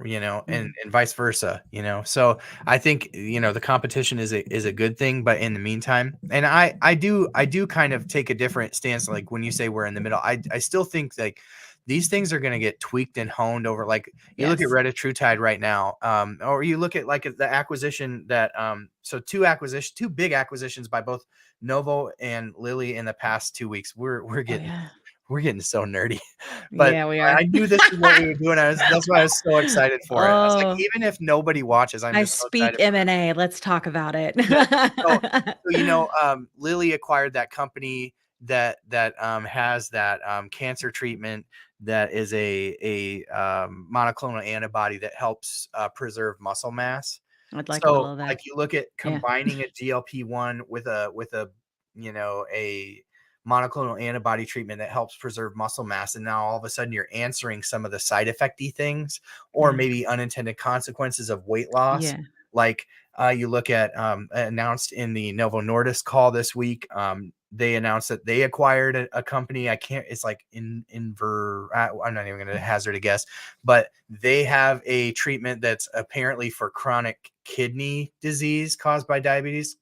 and vice versa, So I think, the competition is a good thing, but in the meantime, and I do kind of take a different stance. Like, when you say we're in the middle, I still think, like, these things are going to get tweaked and honed over. Like, you look at Yes. Retatrutide right now, or you look at, like, the acquisition that, so two big acquisitions by both Novo and Lilly in the past 2 weeks. We're Oh getting yeah. we're getting so nerdy, but Yeah, we are. I knew this is what we were doing. That's why I was so excited for it. I was like, Oh, even if nobody watches, I'm I just so excited speak for it. M&A. Let's talk about it. Yeah. Lilly acquired that company that has that cancer treatment that is a monoclonal antibody that helps preserve muscle mass. I'd like a So, little of that. like, you look at Yeah. combining a GLP-1 with a monoclonal antibody treatment that helps preserve muscle mass, and now all of a sudden you're answering some of the side effecty things, or Yeah. maybe unintended consequences of weight loss. Yeah. Like, you look at announced in the Novo Nordisk call this week. They announced that they acquired a company. It's like I'm not even going to hazard a guess, but they have a treatment that's apparently for chronic kidney disease caused by diabetes,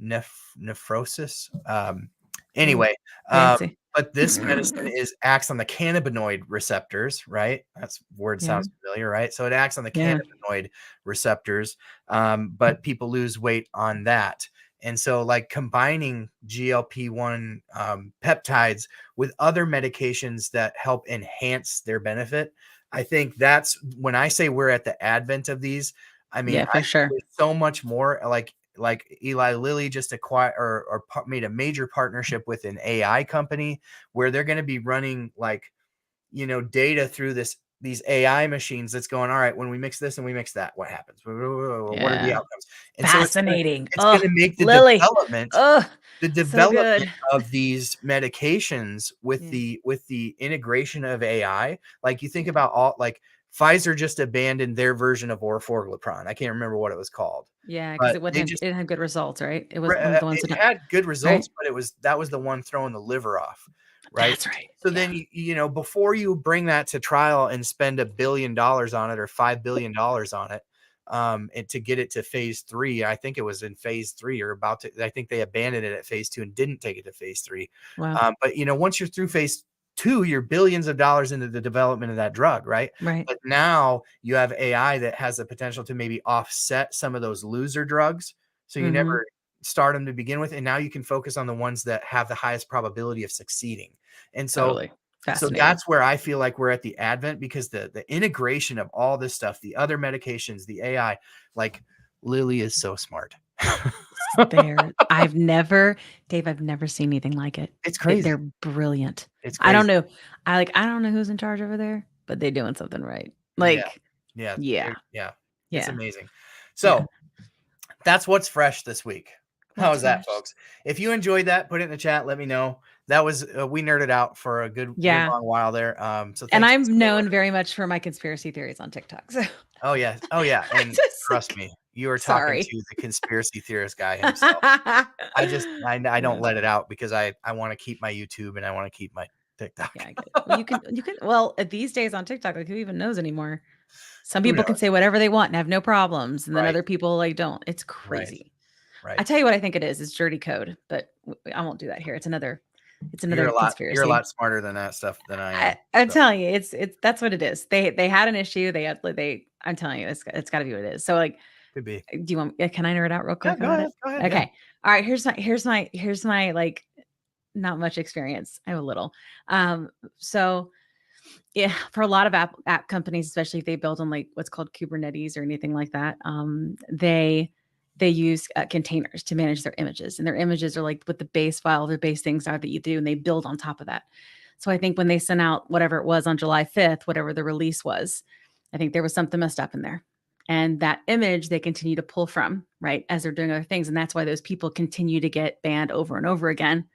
nephrosis. Anyway, Fancy. but this medicine acts on the cannabinoid receptors, right? That's word Yeah. sounds familiar, right? So it acts on the Yeah. cannabinoid receptors, but people lose weight on that. And so, like, combining GLP-1 peptides with other medications that help enhance their benefit, I think that's when I say we're at the advent of these. I mean, Yeah, for sure. there's so much more. Like Eli Lilly just acquired or made a major partnership with an AI company where they're going to be running, like, data through these AI machines that's going, all right, when we mix this and we mix that, what happens? What are the Yeah. outcomes? And so Fascinating. it's Oh, going to make Lily. Oh, the so development good. of these medications with Yeah. the integration of AI. Like, you think Yeah. about all, like, Pfizer just abandoned their version of orforglipron. I can't remember what it was called, Yeah, because but it wouldn't they have just it had good results, right? It was one of the ones it that had good right? results, but that was the one throwing the liver off, right? That's right. So Yeah. then before you bring that to trial and spend $1 billion on it or $5 billion on it, and to get it to phase 3, I think it was in phase 3 or about to. I think they abandoned it at phase 2 and didn't take it to phase 3. Wow. But once you're through phase 2, you're billions of dollars into the development of that drug, right? Right. But now you have AI that has the potential to maybe offset some of those loser drugs. So you Mm-hmm. never start them to begin with, and now you can focus on the ones that have the highest probability of succeeding. And Totally. so Fascinating. that's where I feel like we're at the advent, because the integration of all this stuff, the other medications, the AI, like, Lilly is so smart. Dave, I've never seen anything like it. It's crazy. They're brilliant. It's I don't crazy. know. I don't know who's in charge over there, but they're doing something right. Yeah. Like, Yeah. yeah. Yeah. It's Yeah. amazing. Yeah. So that's what's fresh this week. How What's was that, fresh? folks? If you enjoyed that, put it in the chat. Let me know. That was we nerded out for a good Yeah. long while there. So And thanks. I'm known very much for my conspiracy theories on TikTok. So Oh yeah. And just trust like, me, you are talking sorry. to the conspiracy theorist guy himself. I don't let it out because I want to keep my YouTube and I want to keep my TikTok. Yeah, I get it. Well, you can these days on TikTok, like, who even knows anymore? Some Who people can knows? say whatever they want and have no problems, and then Right. other people like don't. It's Right. crazy. I Right. tell you what I think it is. It's dirty code, but I won't do that here. It's another You're a conspiracy. lot smarter than that stuff than I am. I'm So telling you, it's that's what it is. They had an issue. I'm telling you, it's got to be what it is. So like, could be. do you want? Can I nerd out real Yeah, quick about it? go ahead. Yeah. Okay. All right. Here's my like not much experience. I have a little. So yeah, for a lot of app companies, especially if they build on like what's called Kubernetes or anything like that, they use containers to manage their images, and their images are like what the base file, their base things are that you do, and they build on top of that. So I think when they sent out whatever it was on July 5th, whatever the release was, I think there was something messed up in there. And that image they continue to pull from, right, as they're doing other things. And that's why those people continue to get banned over and over again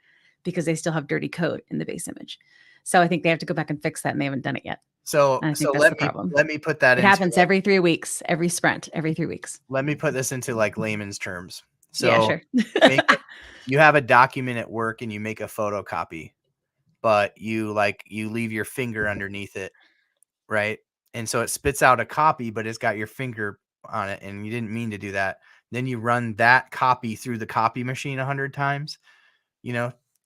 because they still have dirty code in the base image. So I think they have to go back and fix that, and they haven't done it yet. So And I think that's the problem. let me put that It happens every 3 weeks, every sprint, every 3 weeks. Let me put this into like layman's terms. So Yeah, sure. you have a document at work and you make a photocopy, but you leave your finger underneath it, right? And so it spits out a copy, but it's got your finger on it, and you didn't mean to do that. Then you run that copy through the copy machine 100 times,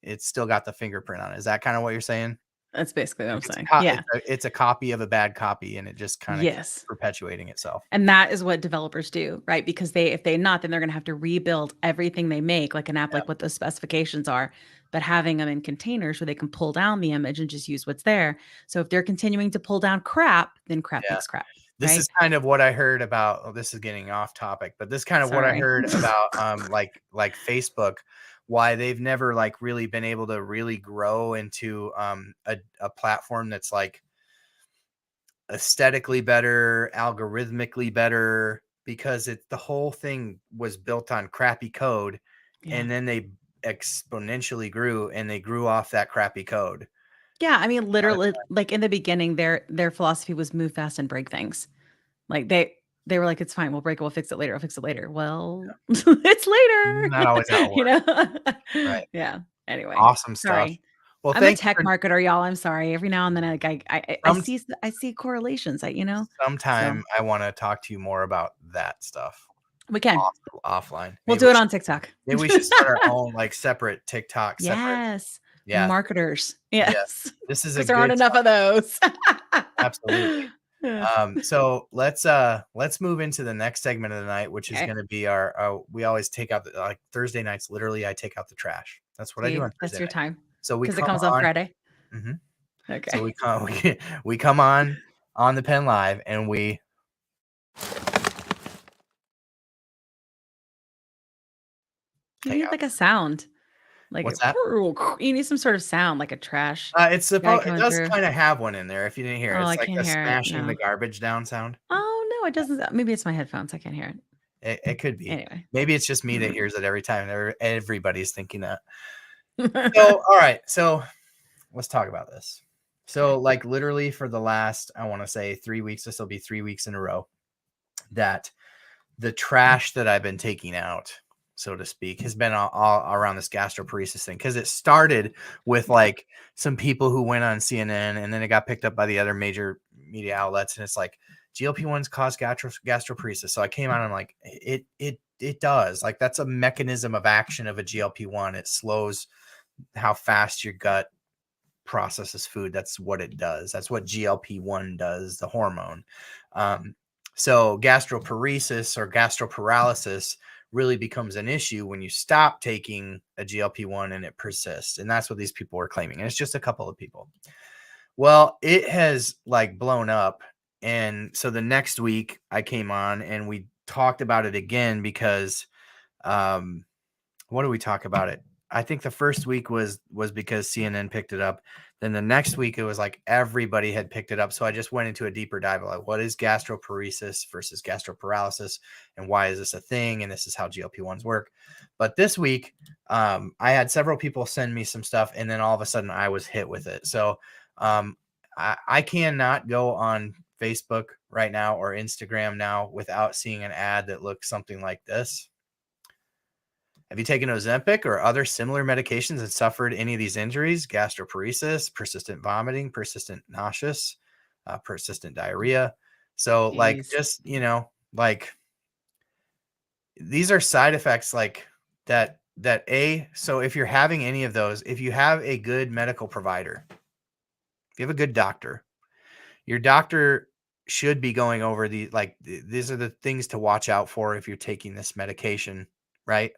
it's still got the fingerprint on it. Is that kind of what you're saying? That's basically what I'm saying. Yeah. It's a copy of a bad copy, and it just kind of keeps perpetuating itself. And that is what developers do, right? Because if they not, then they're going to have to rebuild everything they make, like an app, like what those specifications are, but having them in containers where they can pull down the image and just use what's there. So if they're continuing to pull down crap, then crap makes crap. This is kind of what I heard about. Oh, this is getting off topic, but this is kind of what I heard about like Facebook, why they've never like really been able to really grow into a platform that's like aesthetically better, algorithmically better, because the whole thing was built on crappy code, and then they exponentially grew, and they grew off that crappy code. Yeah, I mean, literally, like in the beginning, their philosophy was move fast and break things. Like they were like, it's fine, we'll break it, we'll fix it later. I'll fix it later. Well, it's later. Not always how it works. Right. Yeah. Anyway. Awesome stuff. Sorry. Well, I'm a tech marketer, y'all. I'm sorry. Every now and then I see correlations that, Sometime I want to talk to you more about that stuff. We can. Offline. We'll do it on TikTok. Maybe we should start our own like separate TikTok. Yes. Yeah. Marketers. Yes. This is because there aren't enough of those. Absolutely. So let's move into the next segment of the night, which is going to be our we always take out like Thursday nights. Literally, I take out the trash. That's what I do on Thursday. That's your time. So because it comes on Friday. Mm-hmm. Okay. So we come on the pen live, and we. You need like a sound. Like what's that? You need some sort of sound, like a trash. It does kind of have one in there. If you didn't hear it, it's like a smashing the garbage down sound. Oh no, it doesn't. Maybe it's my headphones. I can't hear it. It could be. Anyway, maybe it's just me that hears it every time. Everybody's thinking that. So all right, so let's talk about this. So like literally for the last, I want to say 3 weeks. This will be 3 weeks in a row that the trash that I've been taking out, so to speak, has been all around this gastroparesis thing, because it started with like some people who went on CNN, and then it got picked up by the other major media outlets, and it's like GLP-1s cause gastroparesis. So I came out and I'm like, it does. Like that's a mechanism of action of a GLP-1. It slows how fast your gut processes food. That's what it does. That's what GLP-1 does, the hormone. So gastroparesis or gastroparalysis really becomes an issue when you stop taking a GLP-1 and it persists. And that's what these people are claiming. And it's just a couple of people. Well, it has like blown up. And so the next week I came on and we talked about it again because what did we talk about it? I think the first week was because CNN picked it up. Then the next week, it was like everybody had picked it up. So I just went into a deeper dive of like, what is gastroparesis versus gastroparalysis, and why is this a thing? And this is how GLP-1s work. But this week, I had several people send me some stuff, and then all of a sudden I was hit with it. So I cannot go on Facebook right now or Instagram now without seeing an ad that looks something like this. Have you taken Ozempic or other similar medications and suffered any of these injuries? Gastroparesis, persistent vomiting, persistent nausea, persistent diarrhea. So like, Jeez. just, like, these are side effects like that, so if you're having any of those, if you have a good medical provider, if you have a good doctor, your doctor should be going over these are the things to watch out for if you're taking this medication, right?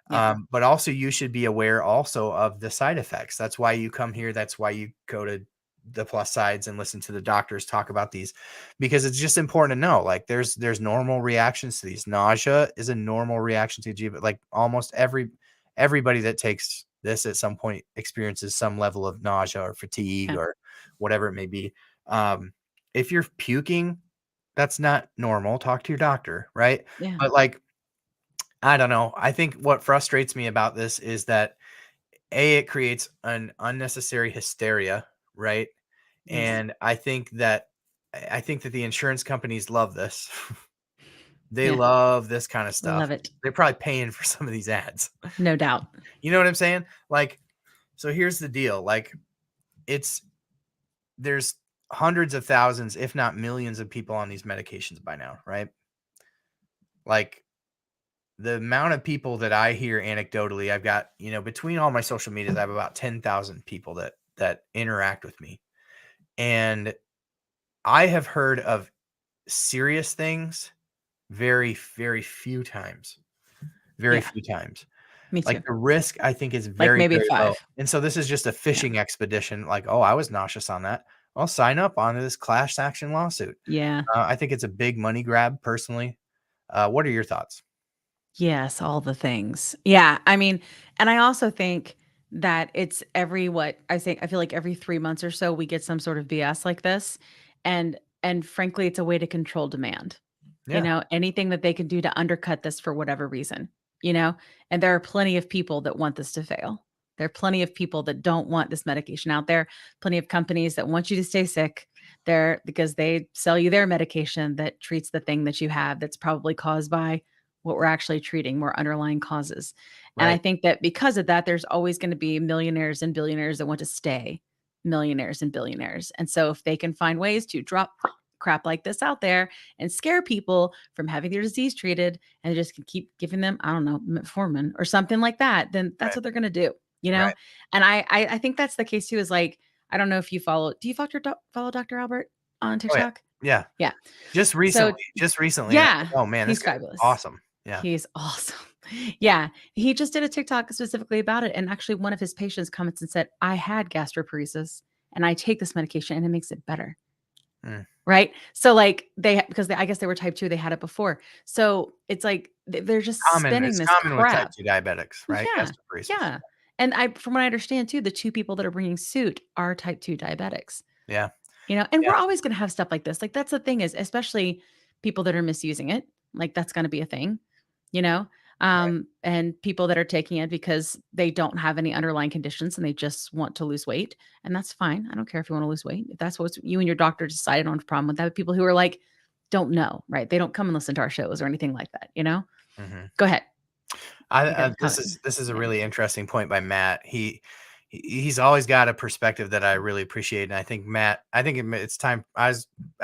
Yeah. But also you should be aware also of the side effects. That's why you come here. That's why you go to the plus sides and listen to the doctors talk about these, because it's just important to know, like, there's normal reactions to these. Nausea is a normal reaction to G, but like almost everybody that takes this at some point experiences some level of nausea or fatigue Yeah. or whatever it may be. If you're puking, that's not normal. Talk to your doctor, right? Yeah. But like, I don't know. I think what frustrates me about this is that it creates an unnecessary hysteria, right? Yes. And I think that the insurance companies love this. They Yeah. love this kind of stuff. Love it. They're probably paying for some of these ads. No doubt. You know what I'm saying? Like, so here's the deal. Like, it's there's hundreds of thousands, if not millions of people on these medications by now, right? Like, the amount of people that I hear anecdotally, I've got, between all my social medias, I have about 10,000 people that interact with me. And I have heard of serious things very, very few times. Very Yeah. few times. Me Like, too. the risk, I think, is Like very, maybe very low. 5. And so this is just a Yeah. fishing expedition. Like, oh, I was nauseous on that. I'll sign up onto this class action lawsuit. Yeah. I think it's a big money grab, personally. What are your thoughts? Yes, all the things. Yeah, I mean, and I also think that it's I feel like every 3 months or so we get some sort of BS like this, and frankly, it's a way to control demand. Yeah, Anything that they can do to undercut this for whatever reason, you know? And there are plenty of people that want this to fail. There are plenty of people that don't want this medication out there, plenty of companies that want you to stay sick there because they sell you their medication that treats the thing that you have that's probably caused by what we're actually treating, more underlying causes. And I right. think that because of that, there's always going to be millionaires and billionaires that want to stay millionaires and billionaires. And so if they can find ways to drop crap like this out there and scare people from having their disease treated and just can keep giving them, I don't know, metformin or something like that, then that's Right, what they're going to do, you know? right. And I think that's the case too, is like, I don't know if you do you follow Dr. Albert on Oh, yeah. TikTok? Yeah. Yeah. Just So recently, and I was yeah, like, "Oh, man, this he's guy's fabulous. awesome." Yeah. He's awesome. Yeah, he just did a TikTok specifically about it, and actually one of his patients comments and said, "I had gastroparesis, and I take this medication, and it makes it better." Mm. Right? So, like, I guess they were type 2, they had it before. So, it's like they're just spinning It's this common with type crap. 2 diabetics, right? Yeah, Gastroparesis. yeah. And from what I understand too, the 2 people that are bringing suit are type 2 diabetics. Yeah, And yeah, we're always gonna have stuff like this. Like, that's the thing is, especially people that are misusing it, like, that's gonna be a thing, you know? right. And people that are taking it because they don't have any underlying conditions and they just want to lose weight, and that's fine. I don't care if you wanna lose weight. If that's what you and your doctor decided on, a problem with that. But people who are like, don't know, right? They don't come and listen to our shows or anything like that, you know? Mhm. Go ahead. You got a This comment. is a Yeah. really interesting point by Matt. He's always got a perspective that I really appreciate, and I think it's time. I've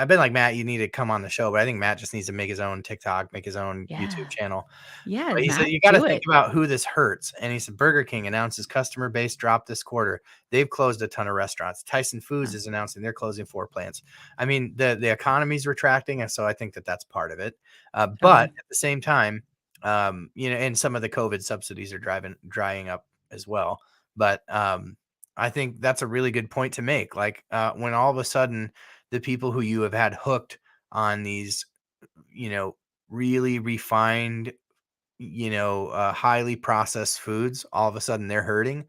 been like, Matt, you need to come on the show, but I think Matt just needs to make his own TikTok, make his own YouTube Yeah. channel. Yeah, But he said Matt, you got to do think it. about who this hurts, and he said Burger King announces customer base dropped this quarter. They've closed a ton of restaurants. Tyson Foods Yeah. is announcing they're closing 4 plants. I mean, the economy's retracting, and so I think that that's part of it. But Totally. at the same time, and some of the COVID subsidies are drying up as well. But I think that's a really good point to make. Like, when all of a sudden the people who you have had hooked on these, really refined, highly processed foods, all of a sudden they're hurting.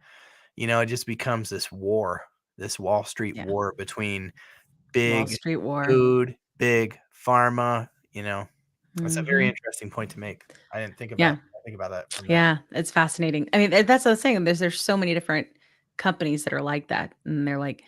It just becomes this war, this Wall Street Yeah. war between Wall big Street War. food, big pharma. That's a very Mhm. interesting point to make. Yeah. I think about that from that. Yeah, it's fascinating. I mean, that's what I was saying. There's so many different companies that are like that, and they're like,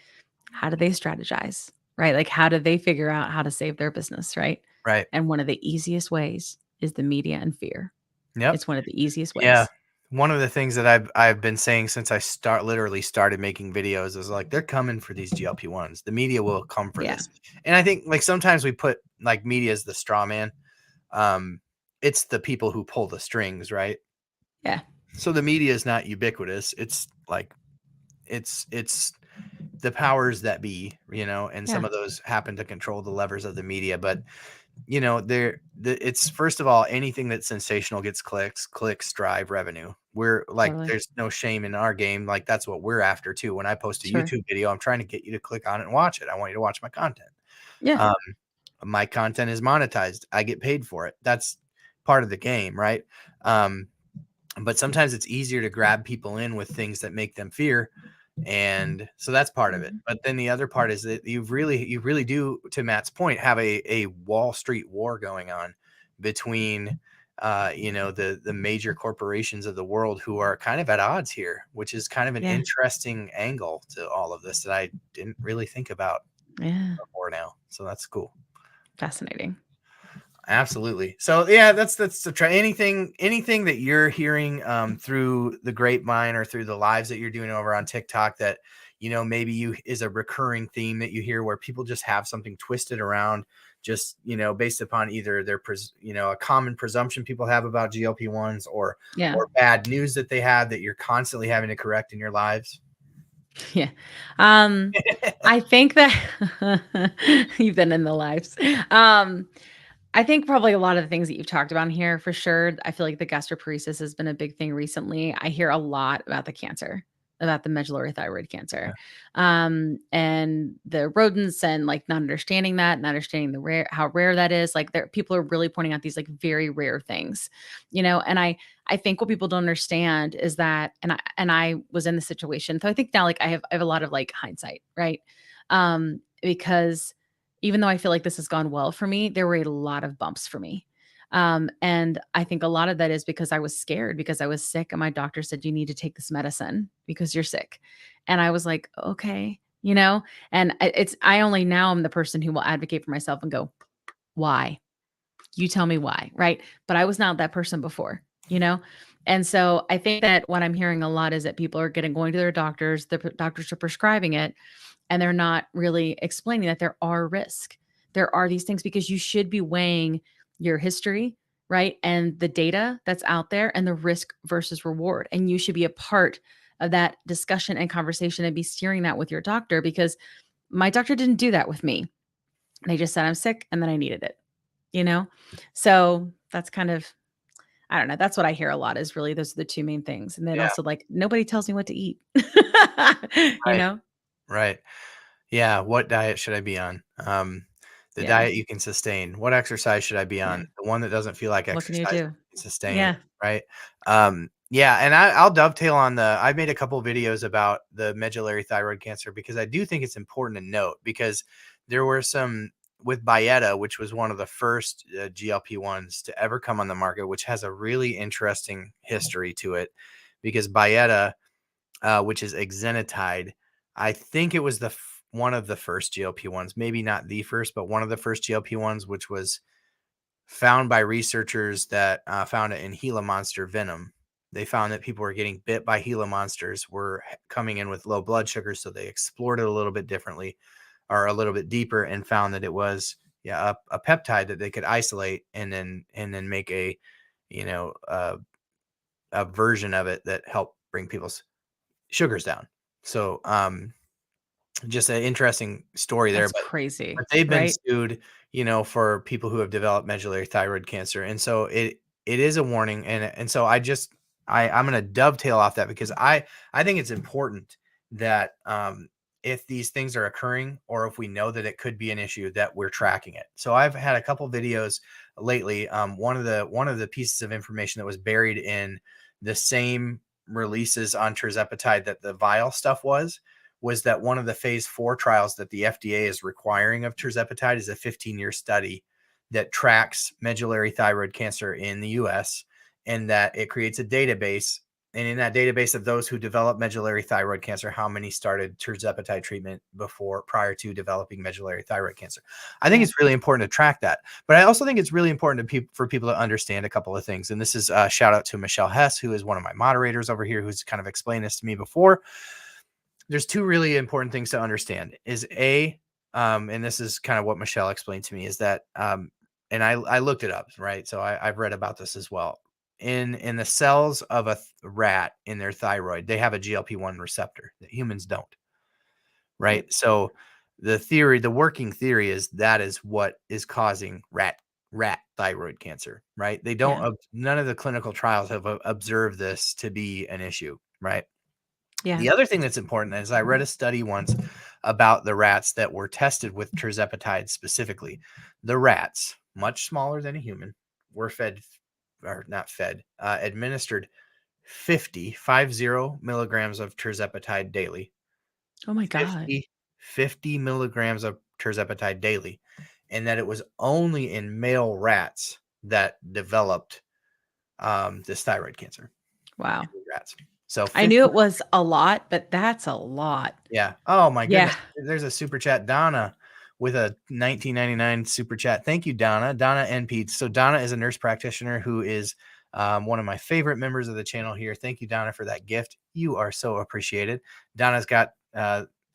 how do they strategize, right? Like, how do they figure out how to save their business, right? Right. And one of the easiest ways is the media and fear. Yep. It's one of the easiest Yeah. ways. one of the things that I've been saying since I literally started making videos is like, they're coming for these GLP-1s. The media will come for Yeah. this. And I think like sometimes we put like media as the straw man. It's the people who pull the strings, right? Yeah. So the media is not ubiquitous. It's like it's the powers that be, and some Yeah. of those happen to control the levers of the media. But it's first of all, anything that's sensational gets clicks drive revenue. We're like, Totally. there's no shame in our game. Like that's what we're after too. When I post a Sure. YouTube video, I'm trying to get you to click on it and watch it. I want you to watch my content. Yeah. Um, my content is monetized. I get paid for it. That's part of the game, right? But sometimes it's easier to grab people in with things that make them fear. And so that's part of it. But then the other part is that you really do, to Matt's point, have a Wall Street war going on between the major corporations of the world who are kind of at odds here, which is kind of an Yeah. interesting angle to all of this that I didn't really think about Yeah. before now. So that's cool. Fascinating. Absolutely. So yeah, that's the try. Anything that you're hearing through the grapevine or through the lives that you're doing over on TikTok that maybe is a recurring theme that you hear where people just have something twisted around, just based upon either their a common presumption people have about GLP-1s or bad news that they have that you're constantly having to correct in your lives. Yeah. I think that you've been in the lives. I think probably a lot of the things that you've talked about here for sure. I feel like the gastroparesis has been a big thing recently. I hear a lot about the cancer, about the medullary thyroid cancer, and the rodents, and like not understanding that, not understanding how rare that is. Like people are really pointing out these like very rare things, And I think what people don't understand is that, and I was in the situation, so I think now like I have a lot of like hindsight, right? Because even though I feel like this has gone well for me, there were a lot of bumps for me. And I think a lot of that is because I was scared, because I was sick and my doctor said, you need to take this medicine because you're sick. And I was like, okay, and I only now am the person who will advocate for myself and go, why? You tell me why. Right. But I was not that person before. And so I think that what I'm hearing a lot is that people are going to their doctors, the doctors are prescribing it, and they're not really explaining that there are risks. There are these things because you should be weighing your history, right? And the data that's out there and the risk versus reward. And you should be a part of that discussion and conversation and be steering that with your doctor, because my doctor didn't do that with me. They just said I'm sick and then I needed it. So that's kind of, I don't know. That's what I hear a lot, is really those are the two main things. And then Yeah. also like nobody tells me what to eat. Right. Right. Yeah. What diet should I be on? The diet you can sustain. What exercise should I be on? The one that doesn't feel like What can you exercise do? that you can sustain. Yeah. Right. Yeah. And I'll dovetail on I made a couple videos about the medullary thyroid cancer because I do think it's important to note, because there were some with Byetta, which was one of the first GLP-1s to ever come on the market, which has a really interesting history to it, because Byetta, which is exenatide, I think it was one of the first GLP-1s, maybe not the first, but one of the first GLP-1s, which was found by researchers that found it in Gila monster venom. They found that people were getting bit by Gila monsters were coming in with low blood sugar, so they explored it a little bit differently, or a little bit deeper, and found that it was a peptide that they could isolate and then make a version of it that helped bring people's sugars down. So just an interesting story there. That's crazy. But they've been right? sued, for people who have developed medullary thyroid cancer. And so it is a warning. And so I'm going to dovetail off that, because I think it's important that if these things are occurring, or if we know that it could be an issue, that we're tracking it. So I've had a couple videos lately. One of the pieces of information that was buried in the same releases on Tirzepatide that the vial stuff was that one of the phase 4 trials that the FDA is requiring of Tirzepatide is a 15-year study that tracks medullary thyroid cancer in the US, and that it creates a database And in that database of those who develop medullary thyroid cancer, how many started tirzepatide treatment prior to developing medullary thyroid cancer? I think it's really important to track that. But I also think it's really important for people to understand a couple of things. And this is a shout out to Michelle Hess, who is one of my moderators over here, who's kind of explained this to me before. There's two really important things to understand is and this is kind of what Michelle explained to me, is that, and I looked it up, right? So I've read about this as well. In the cells of a rat in their thyroid, they have a GLP-1 receptor that humans don't, right? So the working theory is that is what is causing rat thyroid cancer, right? They don't, none of the clinical trials have observed this to be an issue, right? Yeah. The other thing that's important is I read a study once about the rats that were tested with tirzepatide specifically. The rats, much smaller than a human, were administered 50 milligrams of tirzepatide daily. Oh my God. 50 milligrams of tirzepatide daily. And that it was only in male rats that developed this thyroid cancer. Wow. Rats. So I knew it was a lot, but that's a lot. Yeah. Oh my goodness. There's a super chat, Donna, with a 1999 super chat. Thank you, Donna. Donna NP. So Donna is a nurse practitioner who is one of my favorite members of the channel here. Thank you, Donna, for that gift. You are so appreciated. Donna's got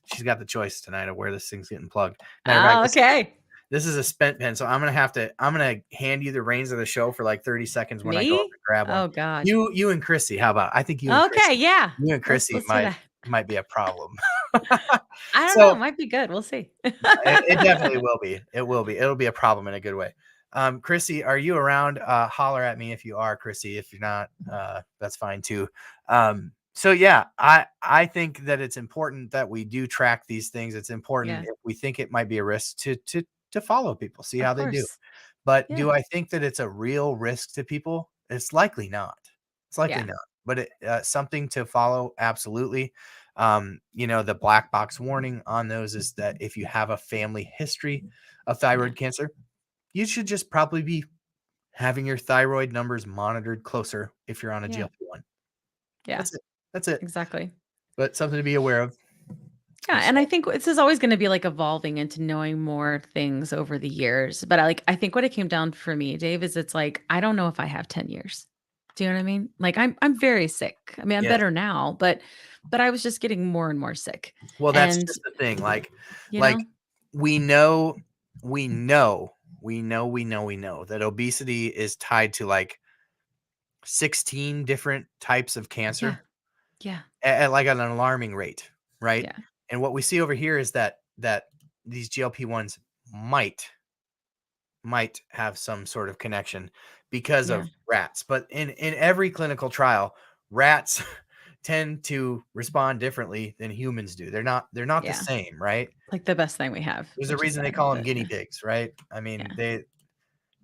she's got the choice tonight of where this thing's getting plugged. Okay. This is a spent pen, so I'm gonna hand you the reins of the show for like 30 seconds when I go up and grab one. Oh God. You and Chrissy, how about? I think you and Chrissy, you and Chrissy might be a problem. I don't know. It might be good. We'll see. It definitely will be. It'll be a problem in a good way. Chrissy, are you around? Holler at me if you are, Chrissy. If you're not, that's fine too. So yeah, I think that it's important that we do track these things. It's important if we think it might be a risk to follow people, see how they do. But do I think that it's a real risk to people? It's likely not. It's likely not. But something to follow, absolutely. The black box warning on those is that if you have a family history of thyroid cancer, you should just probably be having your thyroid numbers monitored closer if you're on a GLP-1. Yeah. That's it. Exactly. But something to be aware of. Yeah, and I think this is always going to be like evolving into knowing more things over the years. But I think what it came down for me, Dave, is it's like I don't know if I have 10 years. Do you know what I mean? Like I'm very sick. I mean, I'm better now, but I was just getting more and more sick. Well, that's just the thing. Like we know that obesity is tied to like 16 different types of cancer. Yeah. At like an alarming rate, right? Yeah. And what we see over here is that these GLP-1s might have some sort of connection because of rats. But in every clinical trial, rats tend to respond differently than humans do. They're not the same, right? Like the best thing we have. There's a reason they call them guinea pigs, right? I mean,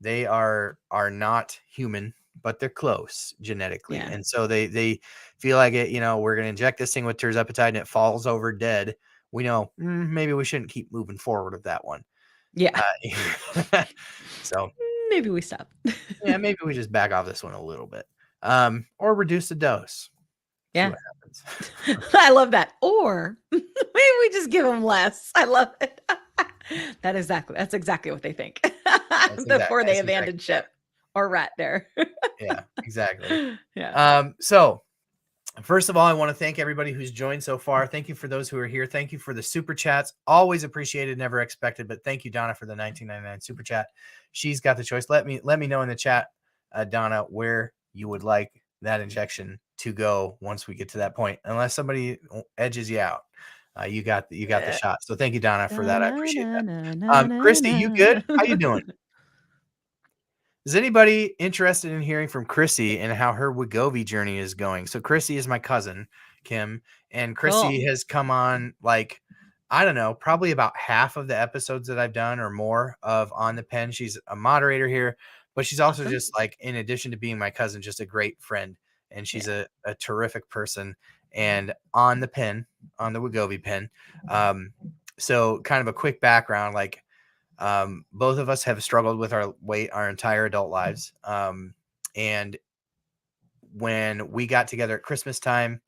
they are not human, but they're close genetically. And so they feel like it, we're going to inject this thing with tirzepatide and it falls over dead. We know maybe we shouldn't keep moving forward with that one. Yeah. So maybe we stop. Maybe we just back off this one a little bit. Or reduce the dose. Yeah. See what happens. I love that. Or maybe we just give them less. I love it. That's exactly what they think. Before they abandon ship or rat there. Yeah, exactly. Yeah. So first of all, I want to thank everybody who's joined so far. Thank you for those who are here. Thank you for the super chats. Always appreciated, never expected. But thank you, Donna, for the 1999 super chat. She's got the choice. Let me know in the chat, Donna, where you would like that injection to go once we get to that point. Unless somebody edges you out, you got the shot. So thank you, Donna, for that. I appreciate that. Christy, you good? How you doing? Is anybody interested in hearing from Chrissy and how her Wegovy journey is going? So Chrissy is my cousin, Kim, and Chrissy has come on like, I don't know, probably about half of the episodes that I've done or more of On the Pen. She's a moderator here, but she's also just like, in addition to being my cousin, just a great friend. And she's a terrific person. And on the pen, on the Wegovy pen. So kind of a quick background, like, both of us have struggled with our weight our entire adult lives. And when we got together at Christmas time,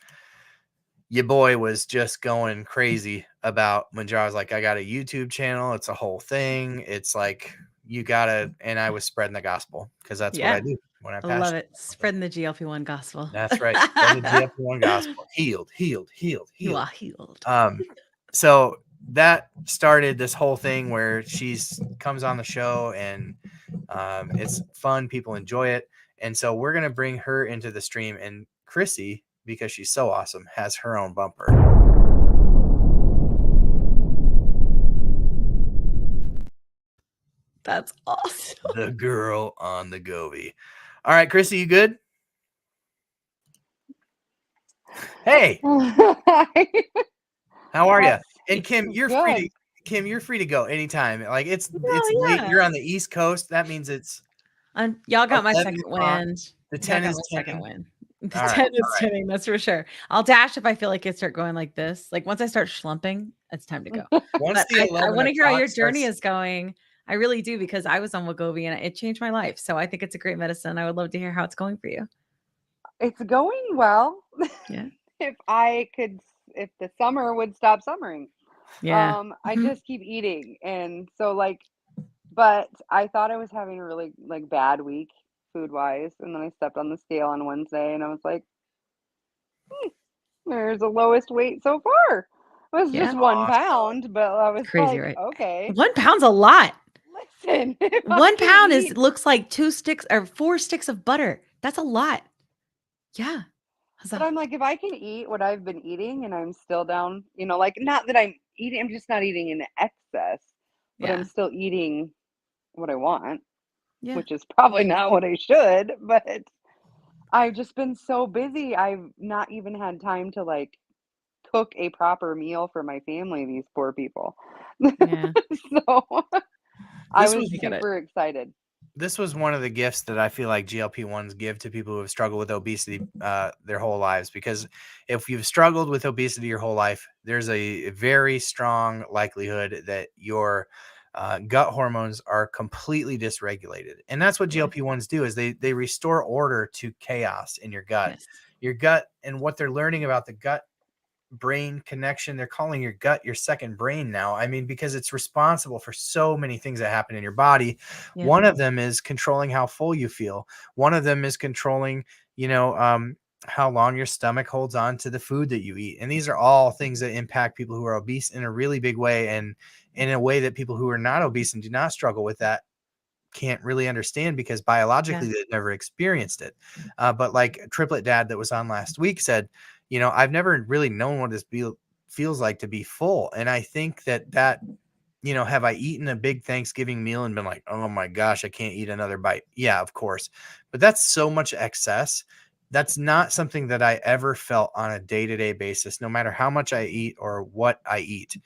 your boy was just going crazy about Mounjaro. I was like, I got a YouTube channel. It's a whole thing. It's like, you gotta, and I was spreading the gospel because that's what I do when I'm I love passionate it. about something. Spreading the GLP-1 gospel. That's right. Spreading the GLP-1 gospel. Healed, healed, healed, You are healed. healed. So that started this whole thing where comes on the show, and it's fun. People enjoy it. And so we're going to bring her into the stream, and Chrissy, because she's so awesome, has her own bumper. That's awesome. The girl on the Gobi. All right, Chrissy, you good? Hey, how are you? And Kim, you're free to Kim, you're free to go anytime. Like it's late. You're on the East Coast. That means it's y'all got my 11 second o'clock. wind. The 10 is second 10. win. The All 10 right, is 10, that's for sure. I'll dash if I feel like it start going like this. Like once I start schlumping, it's time to go. Once But the I want to hear how your starts- journey is going. I really do, because I was on Wegovy and it changed my life. So I think it's a great medicine. I would love to hear how it's going for you. It's going well. Yeah. If the summer would stop summering. Yeah. I just keep eating. And so but I thought I was having a really bad week food wise. And then I stepped on the scale on Wednesday and I was like, there's the lowest weight so far. It was just 1 pound, but I was crazy, like, right? okay. 1 pound's a lot. Listen, 1 pound looks like 2 sticks or 4 sticks of butter. That's a lot. Yeah. But I'm like, if I can eat what I've been eating and I'm still down, not that I'm eating, I'm just not eating in excess, but I'm still eating what I want, which is probably not what I should, but I've just been so busy. I've not even had time to cook a proper meal for my family, these poor people. Yeah. So I was was- super excited. This was one of the gifts that I feel like GLP-1s give to people who have struggled with obesity their whole lives. Because if you've struggled with obesity your whole life, there's a very strong likelihood that your gut hormones are completely dysregulated. And that's what GLP-1s do, is they restore order to chaos in your gut. Yes. Your gut, and what they're learning about the gut brain connection, they're calling your gut your second brain now. I mean, because it's responsible for so many things that happen in your body. One of them is controlling how full you feel. One of them is controlling, how long your stomach holds on to the food that you eat. And these are all things that impact people who are obese in a really big way, and in a way that people who are not obese and do not struggle with that can't really understand, because biologically they've never experienced it. But like Triplet Dad that was on last week said, I've never really known what this feels like to be full. And I think that, have I eaten a big Thanksgiving meal and been like, oh my gosh, I can't eat another bite? Yeah, of course. But that's so much excess. That's not something that I ever felt on a day-to-day basis, no matter how much I eat or what I eat.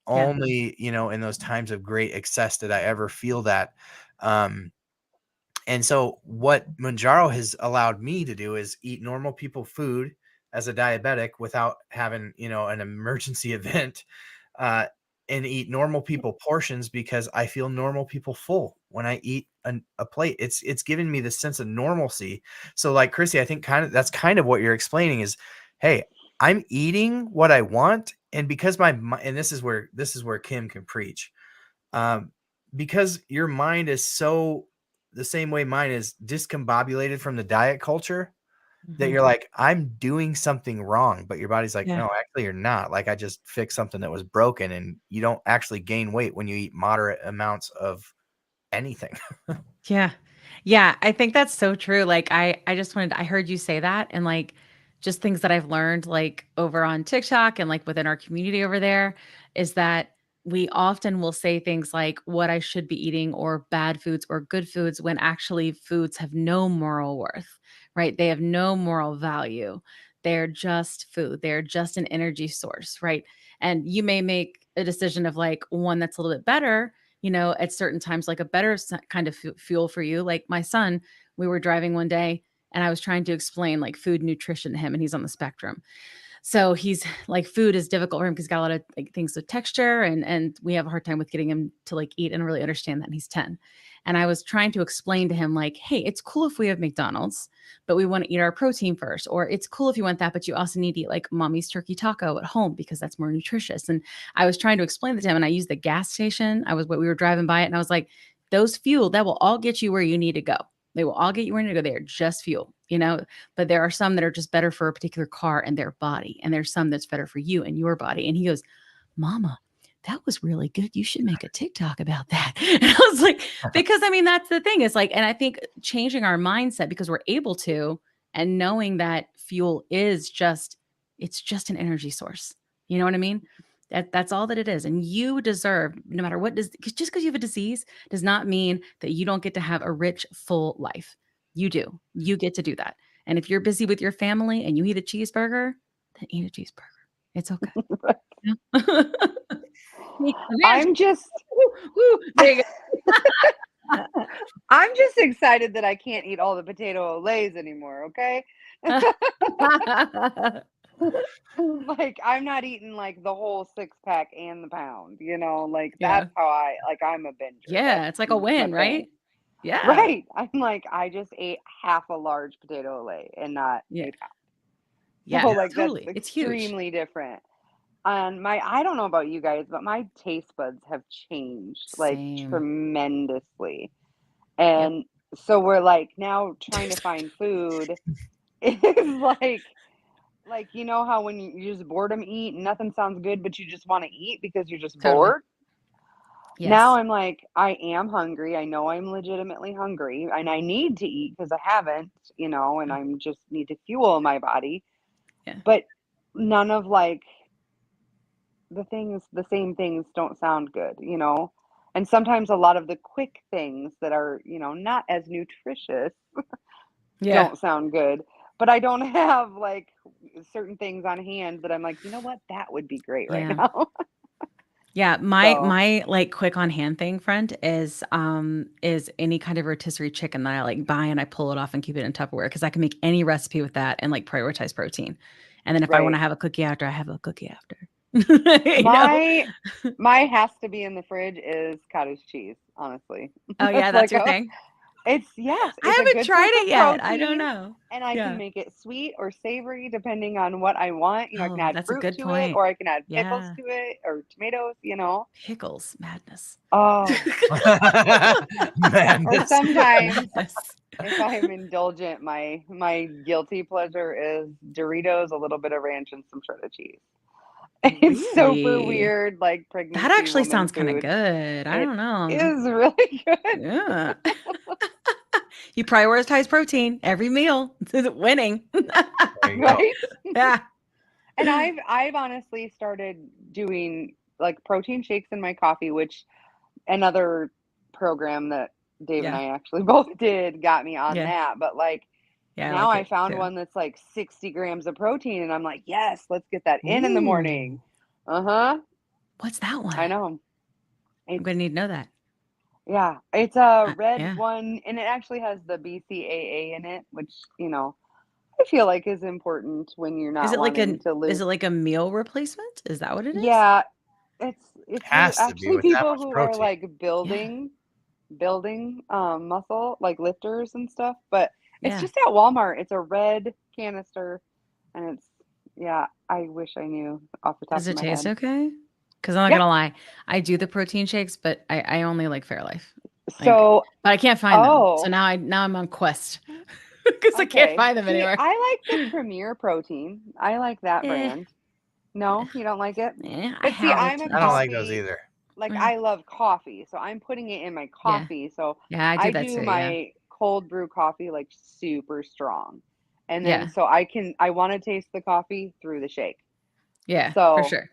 Only, in those times of great excess did I ever feel that. And so what Mounjaro has allowed me to do is eat normal people food as a diabetic without having, an emergency event, and eat normal people portions, because I feel normal people full when I eat a plate. It's given me this sense of normalcy. So like Chrissy, I think that's kind of what you're explaining is, hey, I'm eating what I want. And because and this is where Kim can preach, because your mind is so the same way mine is discombobulated from the diet culture, that you're like, I'm doing something wrong, but your body's like, no, actually you're not. Like, I just fixed something that was broken, and you don't actually gain weight when you eat moderate amounts of anything. Yeah. Yeah. I think that's so true. Like I heard you say that, and like just things that I've learned like over on TikTok and like within our community over there is that we often will say things like what I should be eating or bad foods or good foods, when actually foods have no moral worth, right? They have no moral value. They're just food. They're just an energy source, right? And you may make a decision of like one that's a little bit better, at certain times, like a better kind of fuel for you. Like my son, we were driving one day and I was trying to explain like food nutrition to him, and he's on the spectrum. So he's like, food is difficult for him because he's got a lot of like things with texture, and we have a hard time with getting him to like eat and really understand that. And he's 10. And I was trying to explain to him like, hey, it's cool if we have McDonald's, but we want to eat our protein first. Or it's cool if you want that, but you also need to eat like mommy's turkey taco at home because that's more nutritious. And I was trying to explain that to him, and I used the gas station. We were driving by it, and I was like, those fuel, that will all get you where you need to go. They will all get you where you need to go. They are just fuel, but there are some that are just better for a particular car and their body. And there's some that's better for you and your body. And he goes, Mama, that was really good. You should make a TikTok about that. And I was like, because that's the thing. It's like, and I think changing our mindset because we're able to, and knowing that fuel is it's just an energy source. You know what I mean? That's all that it is. And you deserve, no matter what, just because you have a disease does not mean that you don't get to have a rich, full life. You do. You get to do that. And if you're busy with your family and you eat a cheeseburger, then eat a cheeseburger. It's okay. I'm just I'm just excited that I can't eat all the potato Olays anymore, okay? Like I'm not eating like the whole 6-pack and the pound, like that's how I'm a binger. Yeah, it's like a win, right? Yeah. Right. I'm like, I just ate half a large potato Olay and not a pound. Yeah, So like totally. that's It's huge. extremely different. And I don't know about you guys, but my taste buds have changed like tremendously. And so we're like now trying to find food is like how when you just boredom eat and nothing sounds good, but you just want to eat because you're just bored. Yes. Now I'm like, I am hungry. I know I'm legitimately hungry and I need to eat because I haven't, and I'm just need to fuel my body. Yeah. But none of like the same things don't sound good, and sometimes a lot of the quick things that are, not as nutritious don't sound good. But I don't have like certain things on hand that I'm like, you know what, that would be great right now. Yeah, my like quick on hand thing, friend, is any kind of rotisserie chicken that I like buy and I pull it off and keep it in Tupperware because I can make any recipe with that and like prioritize protein. And then if I want to have a cookie after, I have a cookie after. My has to be in the fridge is cottage cheese, honestly. Oh yeah, that's your thing. It's yes. I haven't tried it yet. I don't know. And I can make it sweet or savory depending on what I want. I can add fruit to it, or I can add pickles to it, or tomatoes. Pickles, madness. Oh, madness. Or sometimes if I'm indulgent, my guilty pleasure is Doritos, a little bit of ranch, and some shredded cheese. It's super weird, like pregnancy. That actually sounds kind of good. I don't know. It is really good. Yeah. You prioritize protein every meal. Winning. Right? Yeah. And I've honestly started doing like protein shakes in my coffee, which another program that Dave and I actually both did got me on that. But like now I found one that's like 60 grams of protein and I'm like, yes, let's get that in the morning. What's that one? I know. I'm going to need to know that. Yeah, it's a red one, and it actually has the BCAA in it, which I feel like is important when you're not wanting to lose. Is it like a meal replacement? Is that what it is? Yeah, it's has to actually be people who are like building muscle, like lifters and stuff. But it's just at Walmart. It's a red canister, and it's I wish I knew off the top of my head. Does it taste okay? Because I'm not gonna lie, I do the protein shakes, but I only like Fairlife. So, but I can't find them. So now I'm on quest because I can't find them anywhere. I like the Premier Protein. I like that brand. No, you don't like it? But see, I don't like those either. Like I love coffee, so I'm putting it in my coffee. So I do my cold brew coffee like super strong, and then so I want to taste the coffee through the shake. Yeah, so for sure.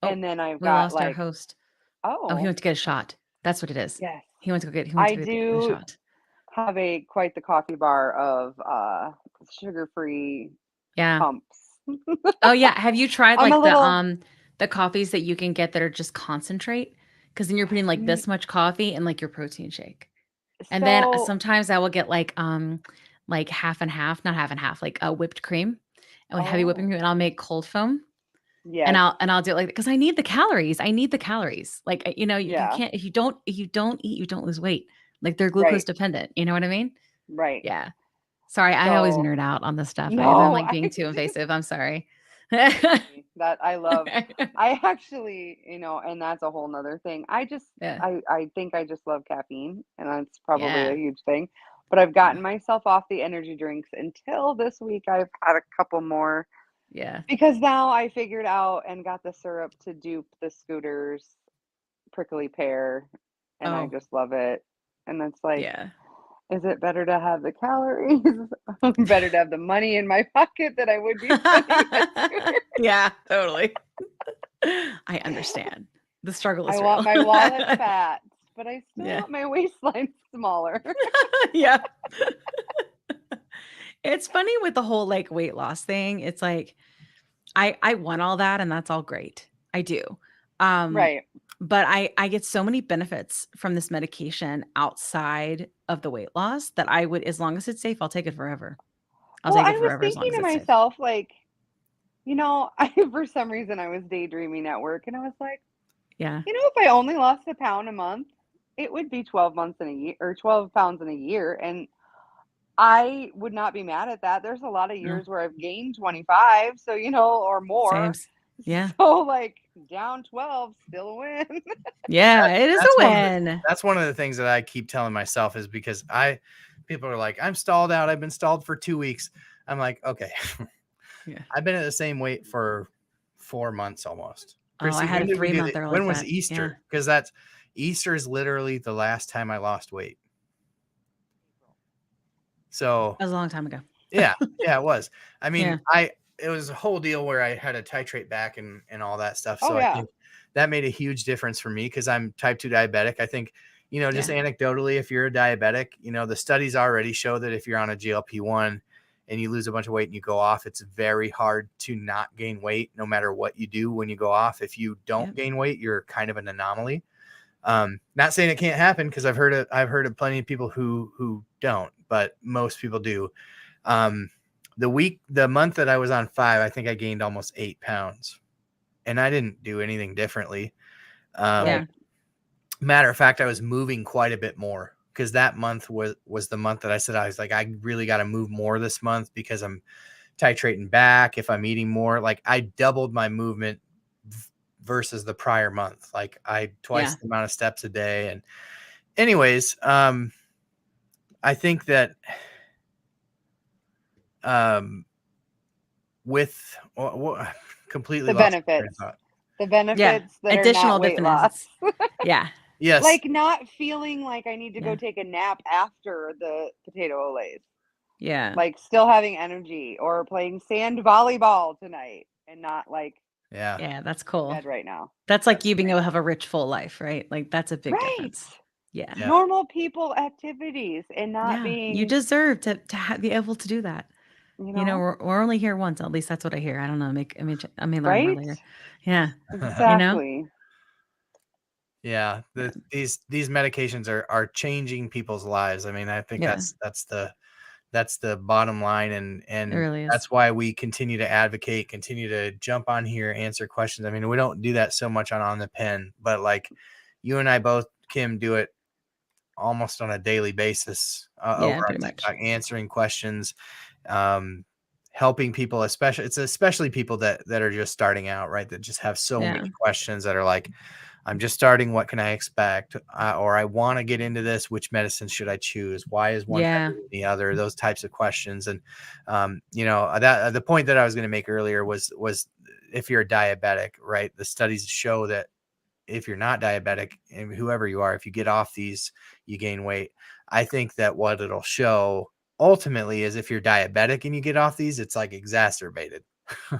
And then I've got lost like our host. Oh, he went to get a shot. That's what it is. Yes, he went to go get. He went to go get a shot. Have quite the coffee bar of sugar-free pumps. Oh yeah, have you tried like the coffees that you can get that are just concentrate? Because then you're putting like this much coffee in like your protein shake, and then sometimes I will get like half and half, not half and half, like a whipped cream and heavy whipping cream, and I'll make cold foam. Yeah, and I'll do it like because I need the calories. Like you can't if you don't eat, you don't lose weight. Like they're glucose dependent. You know what I mean? Right. Yeah. Sorry, I always nerd out on this stuff. I'm No, like being too invasive. I'm sorry. that I love. I actually, and that's a whole nother thing. I think I just love caffeine, and that's probably a huge thing. But I've gotten myself off the energy drinks until this week. I've had a couple more. Yeah. Because now I figured out and got the syrup to dupe the Scooter's prickly pear, and I just love it. And it's like, is it better to have the calories? Better to have the money in my pocket that I would be spending on Scooter? Yeah, totally. I understand. The struggle is I real. want my wallet fat, but I still want my waistline smaller. Yeah. It's funny with the whole like weight loss thing. It's like I want all that, and that's all great. I do. Right. But I get so many benefits from this medication outside of the weight loss that I would, as long as it's safe, I'll take it forever. I was thinking to myself, like, for some reason I was daydreaming at work, and I was like, if I only lost a pound a month, it would be 12 months in a year, or 12 pounds in a year. And I would not be mad at that. There's a lot of years where I've gained 25, so, or more. Sames. Yeah. So like down 12, still a win. Yeah, it is a win. That's one of the things that I keep telling myself, is because people are like, I'm stalled out. I've been stalled for 2 weeks. I'm like, okay. I've been at the same weight for 4 months almost. Chrissy, I had a 3-monther. When was Easter? Because Easter is literally the last time I lost weight. So that was a long time ago. Yeah, it was. I mean, it was a whole deal where I had to titrate back and all that stuff. So I think that made a huge difference for me, because I'm type 2 diabetic. I think, just anecdotally, if you're a diabetic, the studies already show that if you're on a GLP-1 and you lose a bunch of weight and you go off, it's very hard to not gain weight no matter what you do when you go off. If you don't gain weight, you're kind of an anomaly. Not saying it can't happen, because I've heard of plenty of people who don't, but most people do. The month that I was on 5, I think I gained almost 8 pounds, and I didn't do anything differently. Matter of fact, I was moving quite a bit more, because that month was the month that I said, I was like, I really got to move more this month, because I'm titrating back. If I'm eating more, like I doubled my movement versus the prior month. Like twice the amount of steps a day. And anyways, I think that, with completely the benefits, that additional are not weight loss. Yes. Like not feeling like I need to go take a nap after the potato olays. Yeah. Like still having energy, or playing sand volleyball tonight and not like, yeah, that's cool. Dead right now. That's like you being able to have a rich, full life, right? Like that's a big difference. Yeah. Normal people activities, and not being. You deserve to be able to do that. We're only here once. At least that's what I hear. I don't know. I may learn more later. Yeah. Exactly. Yeah. These medications are changing people's lives. I mean, I think that's the bottom line. And really that's why we continue to advocate, continue to jump on here, answer questions. I mean, we don't do that so much on the pen, but like you and I both, Kim, do it almost on a daily basis, over on TikTok, answering questions, helping people, especially people that are just starting out, right? That just have so many questions, that are like, I'm just starting. What can I expect? Or I want to get into this. Which medicine should I choose? Why is one better than the other? Those types of questions. And, that the point that I was going to make earlier was if you're a diabetic, right? The studies show that if you're not diabetic, and whoever you are, if you get off these, you gain weight. I think that what it'll show ultimately is if you're diabetic and you get off these, it's like exacerbated.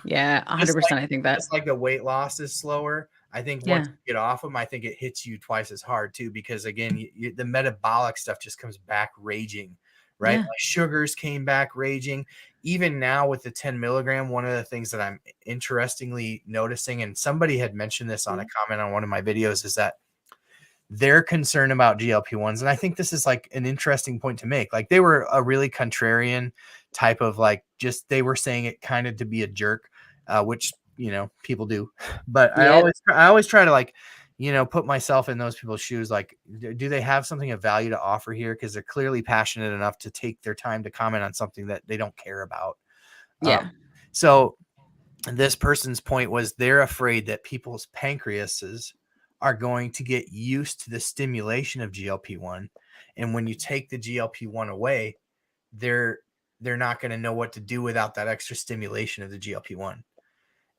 Yeah, 100%. I think that just like the weight loss is slower. I think once you get off them, I think it hits you twice as hard too, because again, the metabolic stuff just comes back raging, right? My sugars came back raging. Even now with the 10 milligram, one of the things that I'm interestingly noticing, and somebody had mentioned this on a comment on one of my videos, is that they're concerned about GLP-1s. And I think this is like an interesting point to make. Like they were a really contrarian type of like, just, they were saying it kind of to be a jerk, which, people do. But I always try to like, put myself in those people's shoes. Like, do they have something of value to offer here? Because they're clearly passionate enough to take their time to comment on something that they don't care about. Yeah. So this person's point was they're afraid that people's pancreases are going to get used to the stimulation of GLP-1. And when you take the GLP-1 away, they're not going to know what to do without that extra stimulation of the GLP-1.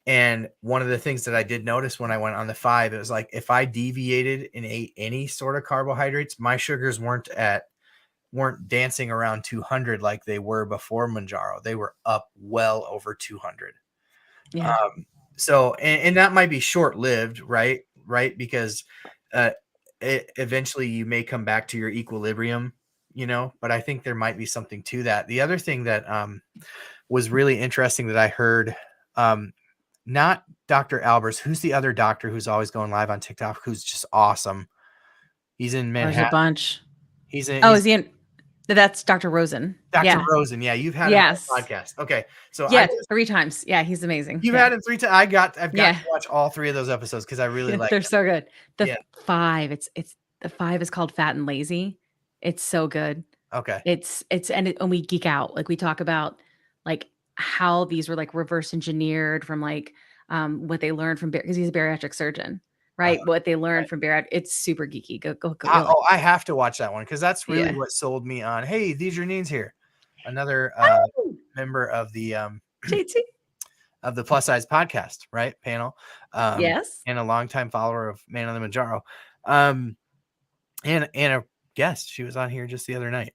And one of the things that I did notice when I went on the 5, it was like, if I deviated and ate any sort of carbohydrates, my sugars weren't dancing around 200 like they were before Mounjaro. They were up well over 200. Yeah. So, and that might be short-lived, right? Because eventually you may come back to your equilibrium, but I think there might be something to that. The other thing that was really interesting that I heard, not Dr. Albers, who's the other doctor who's always going live on TikTok, who's just awesome. He's in Manhattan. There's a bunch. Is he in? That's Dr. Rosen. Dr. Rosen. Yeah. You've had him on the podcast. Okay. So 3 times. Yeah. He's amazing. You've had him 3 times. I've got to watch all 3 of those episodes because I really like they're them. so good. The 5, the 5 is called Fat and Lazy. It's so good. Okay. And we geek out. Like, we talk about like how these were like reverse engineered from like what they learned from, because he's a bariatric surgeon, right? What they learned from bariatric. It's super geeky. Go. I have to watch that one because that's really what sold me on. Hey, Janines here, another member of the JT of the Plus Size Podcast, right? Panel. Yes. And a longtime follower of Man on the Mounjaro. And a guest. She was on here just the other night.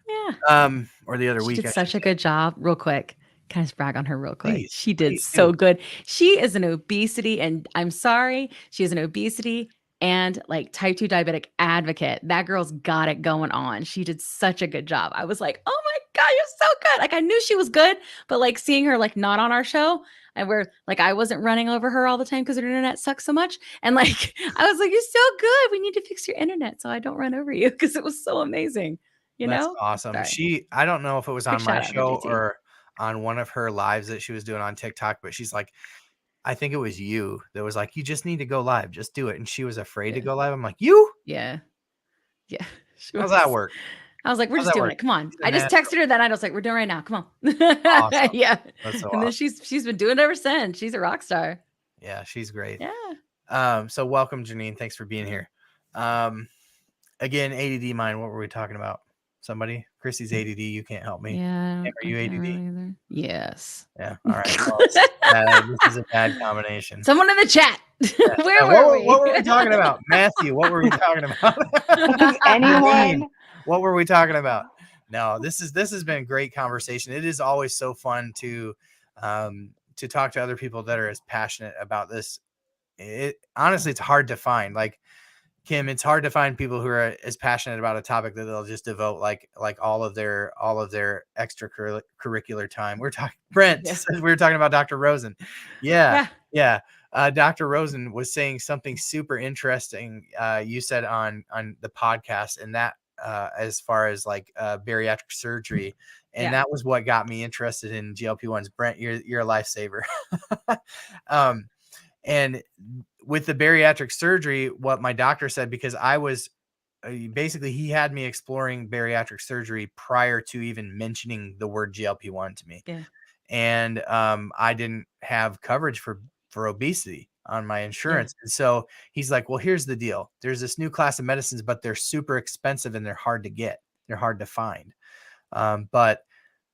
Yeah. Or the other week. She did such a good job. Real quick. Can I just brag on her real quick? Please, she did so good. She is an obesity, and I'm sorry, she is an obesity and like type 2 diabetic advocate. That girl's got it going on. She did such a good job. I was like, oh my God, you're so good. Like, I knew she was good, but like seeing her like not on our show, and where like I wasn't running over her all the time because her internet sucks so much. And like, I was like, you're so good. We need to fix your internet so I don't run over you, because it was so amazing. That's know? awesome. Sorry. I don't know if it was on my show GT. or on one of her lives that she was doing on TikTok, but she's like, I think it was you that was like, you just need to go live, just do it. And she was afraid to go live. I'm like, you? Yeah. How's that work? I was like, we're just doing it. Come on. I just texted her that night. I was like, we're doing it right now. Come on. Awesome. Yeah. That's so and then she's been doing it ever since. She's a rock star. Yeah, she's great. Yeah. So welcome, Janine. Thanks for being here. Again, ADD mind. What were we talking about? Somebody? Chrissy's ADD. You can't help me. Yeah. Are you ADD? Yes. Yeah. All right. Well, this is a bad combination. Someone in the chat. Where were we? What were we talking about? Matthew, what were we talking about? Anyone? What were we talking about? No, this has been a great conversation. It is always so fun to talk to other people that are as passionate about this. Honestly, it's hard to find. Like, Kim, it's hard to find people who are as passionate about a topic that they'll just devote like all of their extracurricular time. We're talking Brent. We were talking about Dr. Rosen. Yeah. Dr. Rosen was saying something super interesting. You said on the podcast, and that as far as like bariatric surgery, and that was what got me interested in GLP-1s. Brent, you're a lifesaver. And with the bariatric surgery, what my doctor said, because I was basically, he had me exploring bariatric surgery prior to even mentioning the word GLP-1 to me. Yeah. And I didn't have coverage for obesity on my insurance. And so he's like, well, here's the deal. There's this new class of medicines, but they're super expensive and they're hard to get. They're hard to find. But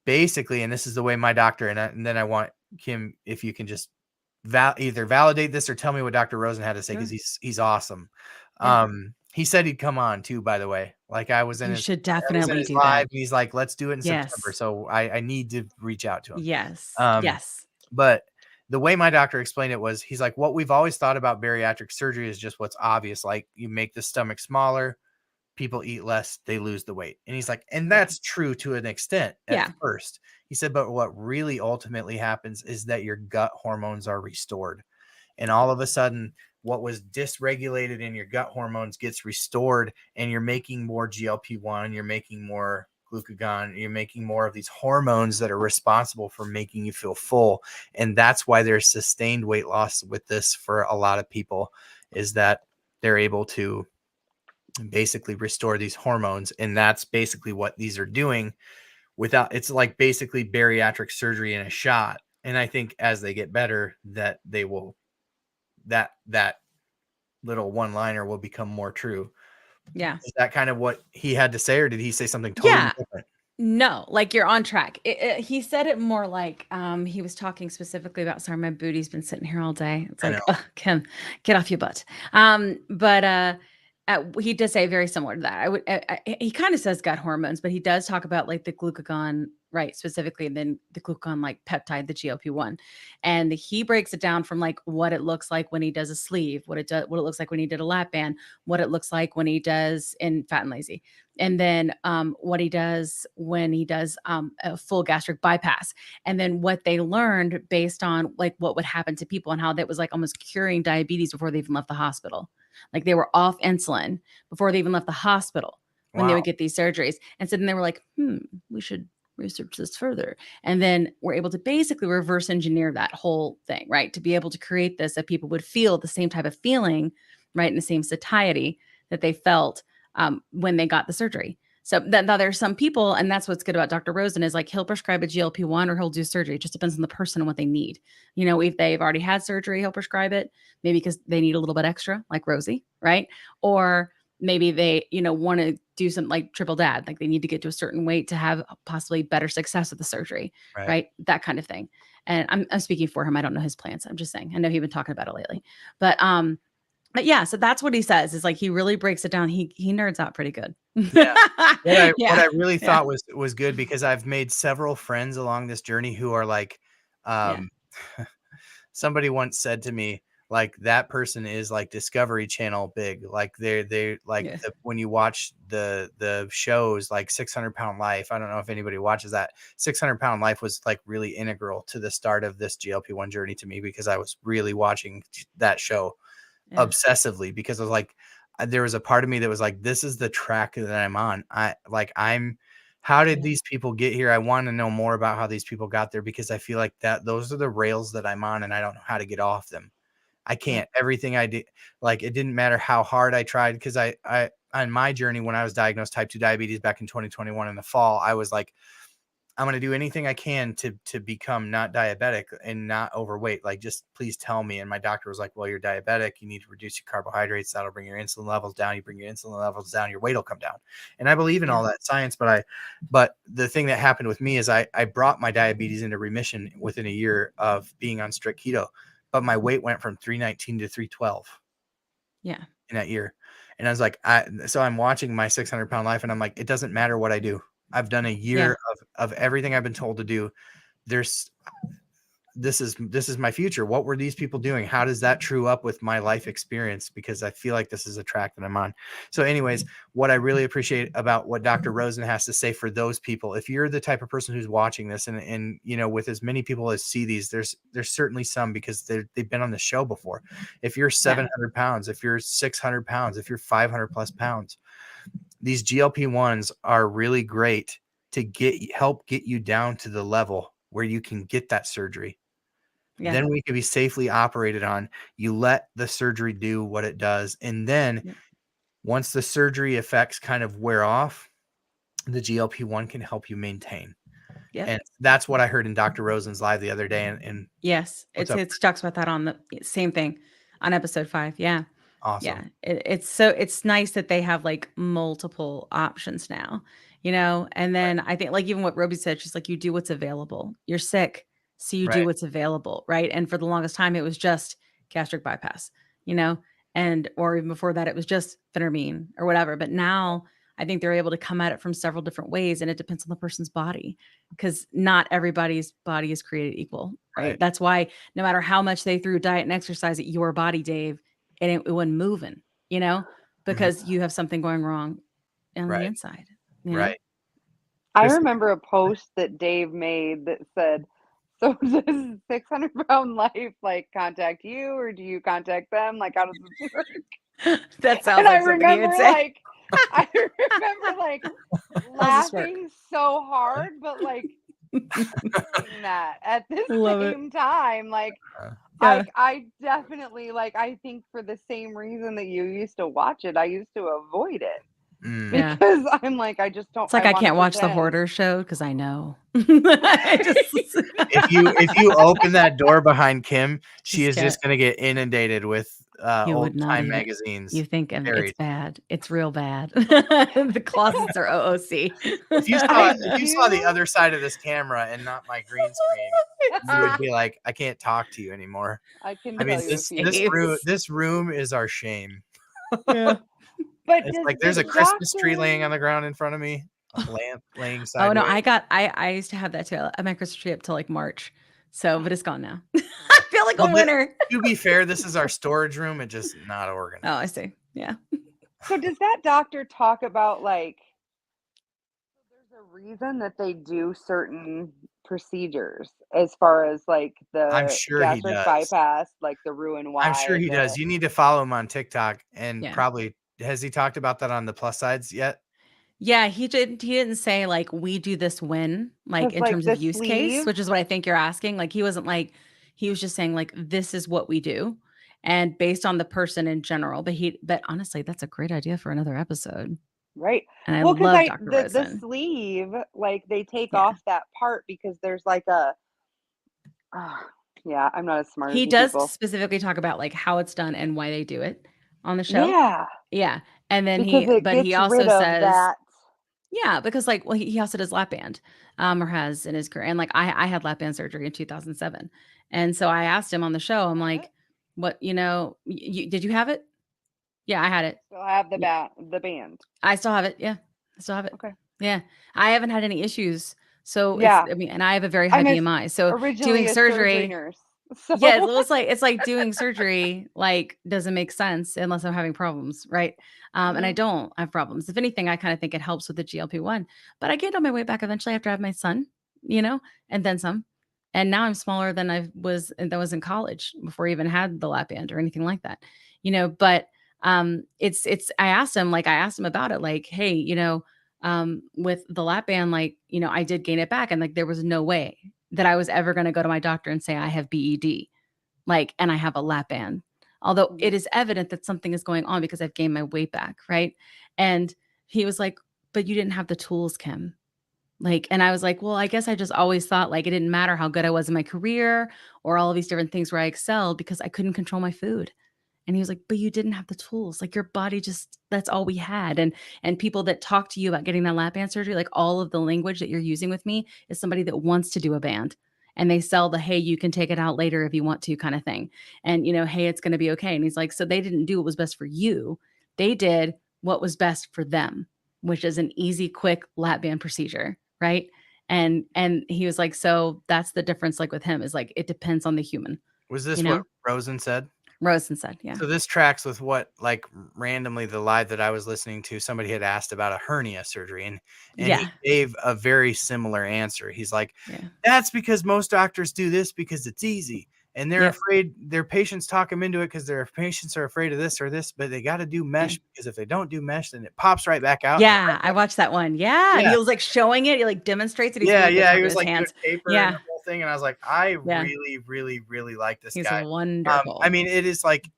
basically, and this is the way my doctor, and then I want Kim, if you can just either validate this or tell me what Dr. Rosen had to say, because he's awesome. He said he'd come on too, by the way. Like, I was in should definitely do live, that. and he's like, let's do it in September. So I need to reach out to him. Yes. But the way my doctor explained it was, he's like, what we've always thought about bariatric surgery is just what's obvious. Like, you make the stomach smaller, people eat less, they lose the weight. And he's like, and that's true to an extent at first. He said, but what really ultimately happens is that your gut hormones are restored. And all of a sudden, what was dysregulated in your gut hormones gets restored, and you're making more GLP-1, you're making more glucagon, you're making more of these hormones that are responsible for making you feel full. And that's why there's sustained weight loss with this for a lot of people, is that they're able to basically restore these hormones. And that's basically what these are doing without, it's like basically bariatric surgery in a shot. And I think as they get better, that they will, that little one-liner will become more true. Yeah. Is that kind of what he had to say, or did he say something totally different? No, like you're on track. He said it more like he was talking specifically about. Sorry, my booty's been sitting here all day. It's like, Kim, get off your butt. But he did say very similar to that. He kind of says gut hormones, but he does talk about like the glucagon, right, specifically, and then the glucagon like peptide, the GLP-1, and he breaks it down from like what it looks like when he does a sleeve, what it looks like when he did a lap band, what it looks like when he does in Fat and Lazy. And then what he does when he does a full gastric bypass, and then what they learned based on like what would happen to people and how that was like almost curing diabetes before they even left the hospital. Like they were off insulin before they even left the hospital when they would get these surgeries. And so then they were like, we should research this further. And then we're able to basically reverse engineer that whole thing, right? To be able to create this that people would feel the same type of feeling, right? In the same satiety that they felt when they got the surgery. So now there's some people, and that's what's good about Dr. Rosen is like he'll prescribe a GLP-1 or he'll do surgery. It just depends on the person and what they need. You know, if they've already had surgery, he'll prescribe it, maybe because they need a little bit extra, like Rosie, right? Or maybe they, want to do something like triple dad, like they need to get to a certain weight to have possibly better success with the surgery, right? That kind of thing. And I'm speaking for him. I don't know his plans. I'm just saying. I know he's been talking about it lately, but yeah, so that's what he says is like he really breaks it down. He nerds out pretty good. Yeah. What I really thought was good, because I've made several friends along this journey who are like, somebody once said to me, like, that person is like Discovery Channel big. Like they like when you watch the shows like 600 Pound Life. I don't know if anybody watches that. 600 Pound Life was like really integral to the start of this GLP-1 journey to me, because I was really watching that show obsessively, because I was like, there was a part of me that was like, this is the track that I'm on. How did these people get here? I want to know more about how these people got there, because I feel like that those are the rails that I'm on and I don't know how to get off them. I can't. Everything I did, like, it didn't matter how hard I tried, because I on my journey, when I was diagnosed type 2 diabetes back in 2021 in the fall, I was like, I'm going to do anything I can to become not diabetic and not overweight. Like, just please tell me. And my doctor was like, well, you're diabetic. You need to reduce your carbohydrates. That'll bring your insulin levels down. You bring your insulin levels down, your weight will come down. And I believe in all that science, but the thing that happened with me is I brought my diabetes into remission within a year of being on strict keto, but my weight went from 319 to 312. Yeah. In that year. And I was like, so I'm watching my 600 Pound Life and I'm like, it doesn't matter what I do. I've done a year of everything I've been told to do. This is my future. What were these people doing? How does that true up with my life experience? Because I feel like this is a track that I'm on. So anyways, what I really appreciate about what Dr. Rosen has to say for those people, if you're the type of person who's watching this and with as many people as see these, there's certainly some, because they've been on the show before. If you're 700 pounds, if you're 600 pounds, if you're 500 plus pounds, these GLP-1s are really great to help get you down to the level where you can get that surgery. Then we can be safely operated on. You let the surgery do what it does. And then once the surgery effects kind of wear off, the GLP-1 can help you maintain. And that's what I heard in Dr. Rosen's live the other day. And yes, it talks about that on the same thing on episode 5. Yeah. Awesome. Yeah. It's nice that they have like multiple options now, and then I think like even what Roby said, she's like, you do what's available. You're sick. So you do what's available. Right. And for the longest time, it was just gastric bypass, or even before that, it was just phentermine or whatever. But now I think they're able to come at it from several different ways, and it depends on the person's body, because not everybody's body is created equal. Right. That's why no matter how much they threw diet and exercise at your body, Dave, and it wasn't moving, because you have something going wrong on the inside. Right. I remember a post that Dave made that said, so does 600 Pound Life like contact you, or do you contact them? Like, how does this work? That sounds like something you would say. I remember like laughing so hard, but like that at the Love it. same time. Like, Yeah. I definitely, like, I think for the same reason that you used to watch it, I used to avoid it Yeah. because I'm like, I just don't. It's like I want to can't watch the pretend. Hoarder show because I know. I just If you open that door behind Kim, she is Just just gonna get inundated with you old would not time even. magazines. You think it's Buried. bad. It's real bad. The closets are OOC. If you I saw the do. other side of this camera and not my green screen, you would be like, I can't talk to you anymore. I can I mean, tell you a few. this room is our shame. Yeah. But It's does like the there's a Christmas tree doctor- laying on the ground in front of me, a lamp laying Oh sideways. no, I used to have that too. I had my Christmas tree up till like March. So, but it's gone now. I feel like a winner. To be fair, this is our storage room. It's just not organized. Oh, I see. Yeah. So does that doctor talk about, like, there's a reason that they do certain procedures as far as, like, I'm the sure he gastric does. bypass, like the Roux-en-Y? I'm sure he does. You need to follow him on TikTok and Yeah. probably has he talked about that on the plus sides yet? Yeah, he didn't say like we do this when, like 'Cause, in like, terms the of use case, sleeve- which is what I think you're asking. Like he wasn't like he was just saying like this is what we do and based on the person in general. But honestly, that's a great idea for another episode. Right. And I Well, because love Dr. the Rosen. sleeve, like, they take Yeah. off that part because there's like a yeah, I'm not as smart as He you does people. specifically talk about like how it's done and why they do it on the show. Yeah, Yeah. And then because it but he gets also rid of says, that. yeah, because like, well, he also does lap band, or has in his career. And like, I had lap band surgery in 2007. And so I asked him on the show, I'm like, what, did you have it? Yeah, I had it. Still have the Yeah. the band. I still have it. Yeah. I still have it. Okay. Yeah. I haven't had any issues. So Yeah. and I have a very high I'm BMI. So originally doing a surgery surgery. nurse. So Yeah, it's like doing surgery like doesn't make sense unless I'm having problems, right? And I don't have problems. If anything, I kind of think it helps with the GLP-1. But I gained on my weight back eventually after I had my son, and then some. And now I'm smaller than I was in college before I even had the lap band or anything like that. But it's I asked him about it, like, hey, with the lap band, like, I did gain it back and like there was no way that I was ever going to go to my doctor and say I have BED, like, and I have a lap band. Although it is evident that something is going on because I've gained my weight back, right? And he was like, but you didn't have the tools, Kim. Like, and I was like, well, I guess I just always thought like it didn't matter how good I was in my career or all of these different things where I excelled because I couldn't control my food. And he was like, but you didn't have the tools. Like your body just, that's all we had. And people that talk to you about getting that lap band surgery, like all of the language that you're using with me is somebody that wants to do a band. And they sell the, hey, you can take it out later if you want to kind of thing. And, hey, it's going to be okay. And he's like, so they didn't do what was best for you. They did what was best for them, which is an easy, quick lap band procedure. Right. And he was like, so that's the difference. Like with him is like, it depends on the human. Was this what Rosen said? Rosen said, yeah. So this tracks with what, like, randomly the live that I was listening to, somebody had asked about a hernia surgery, and he gave a very similar answer. He's like, that's because most doctors do this because it's easy, and they're afraid their patients talk them into it because their patients are afraid of this or this, but they got to do mesh because if they don't do mesh, then it pops right back out. Yeah, I watched that one. Yeah, and he was like showing it. He like demonstrates it. He's really good he was his like hands. doing paper and the whole thing, and I was like, I Yeah. really, really, really like this He's guy. wonderful. I mean, it is like,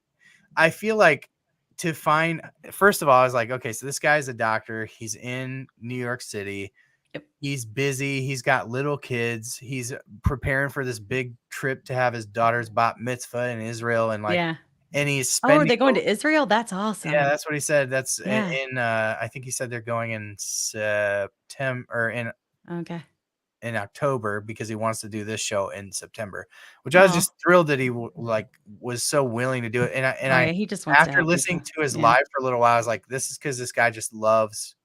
I feel like to find, first of all, I was like, okay, so this guy's a doctor. He's in New York City. Yep. He's busy. He's got little kids. He's preparing for this big trip to have his daughter's bat mitzvah in Israel. And like, and he's spending. Oh, are they going to Israel? That's awesome. Yeah, that's what he said. That's in I think he said they're going in September or in October because he wants to do this show in September, which I was just thrilled that he was so willing to do it. And he just wants after listening to his live for a little while, I was like, this is because this guy just loves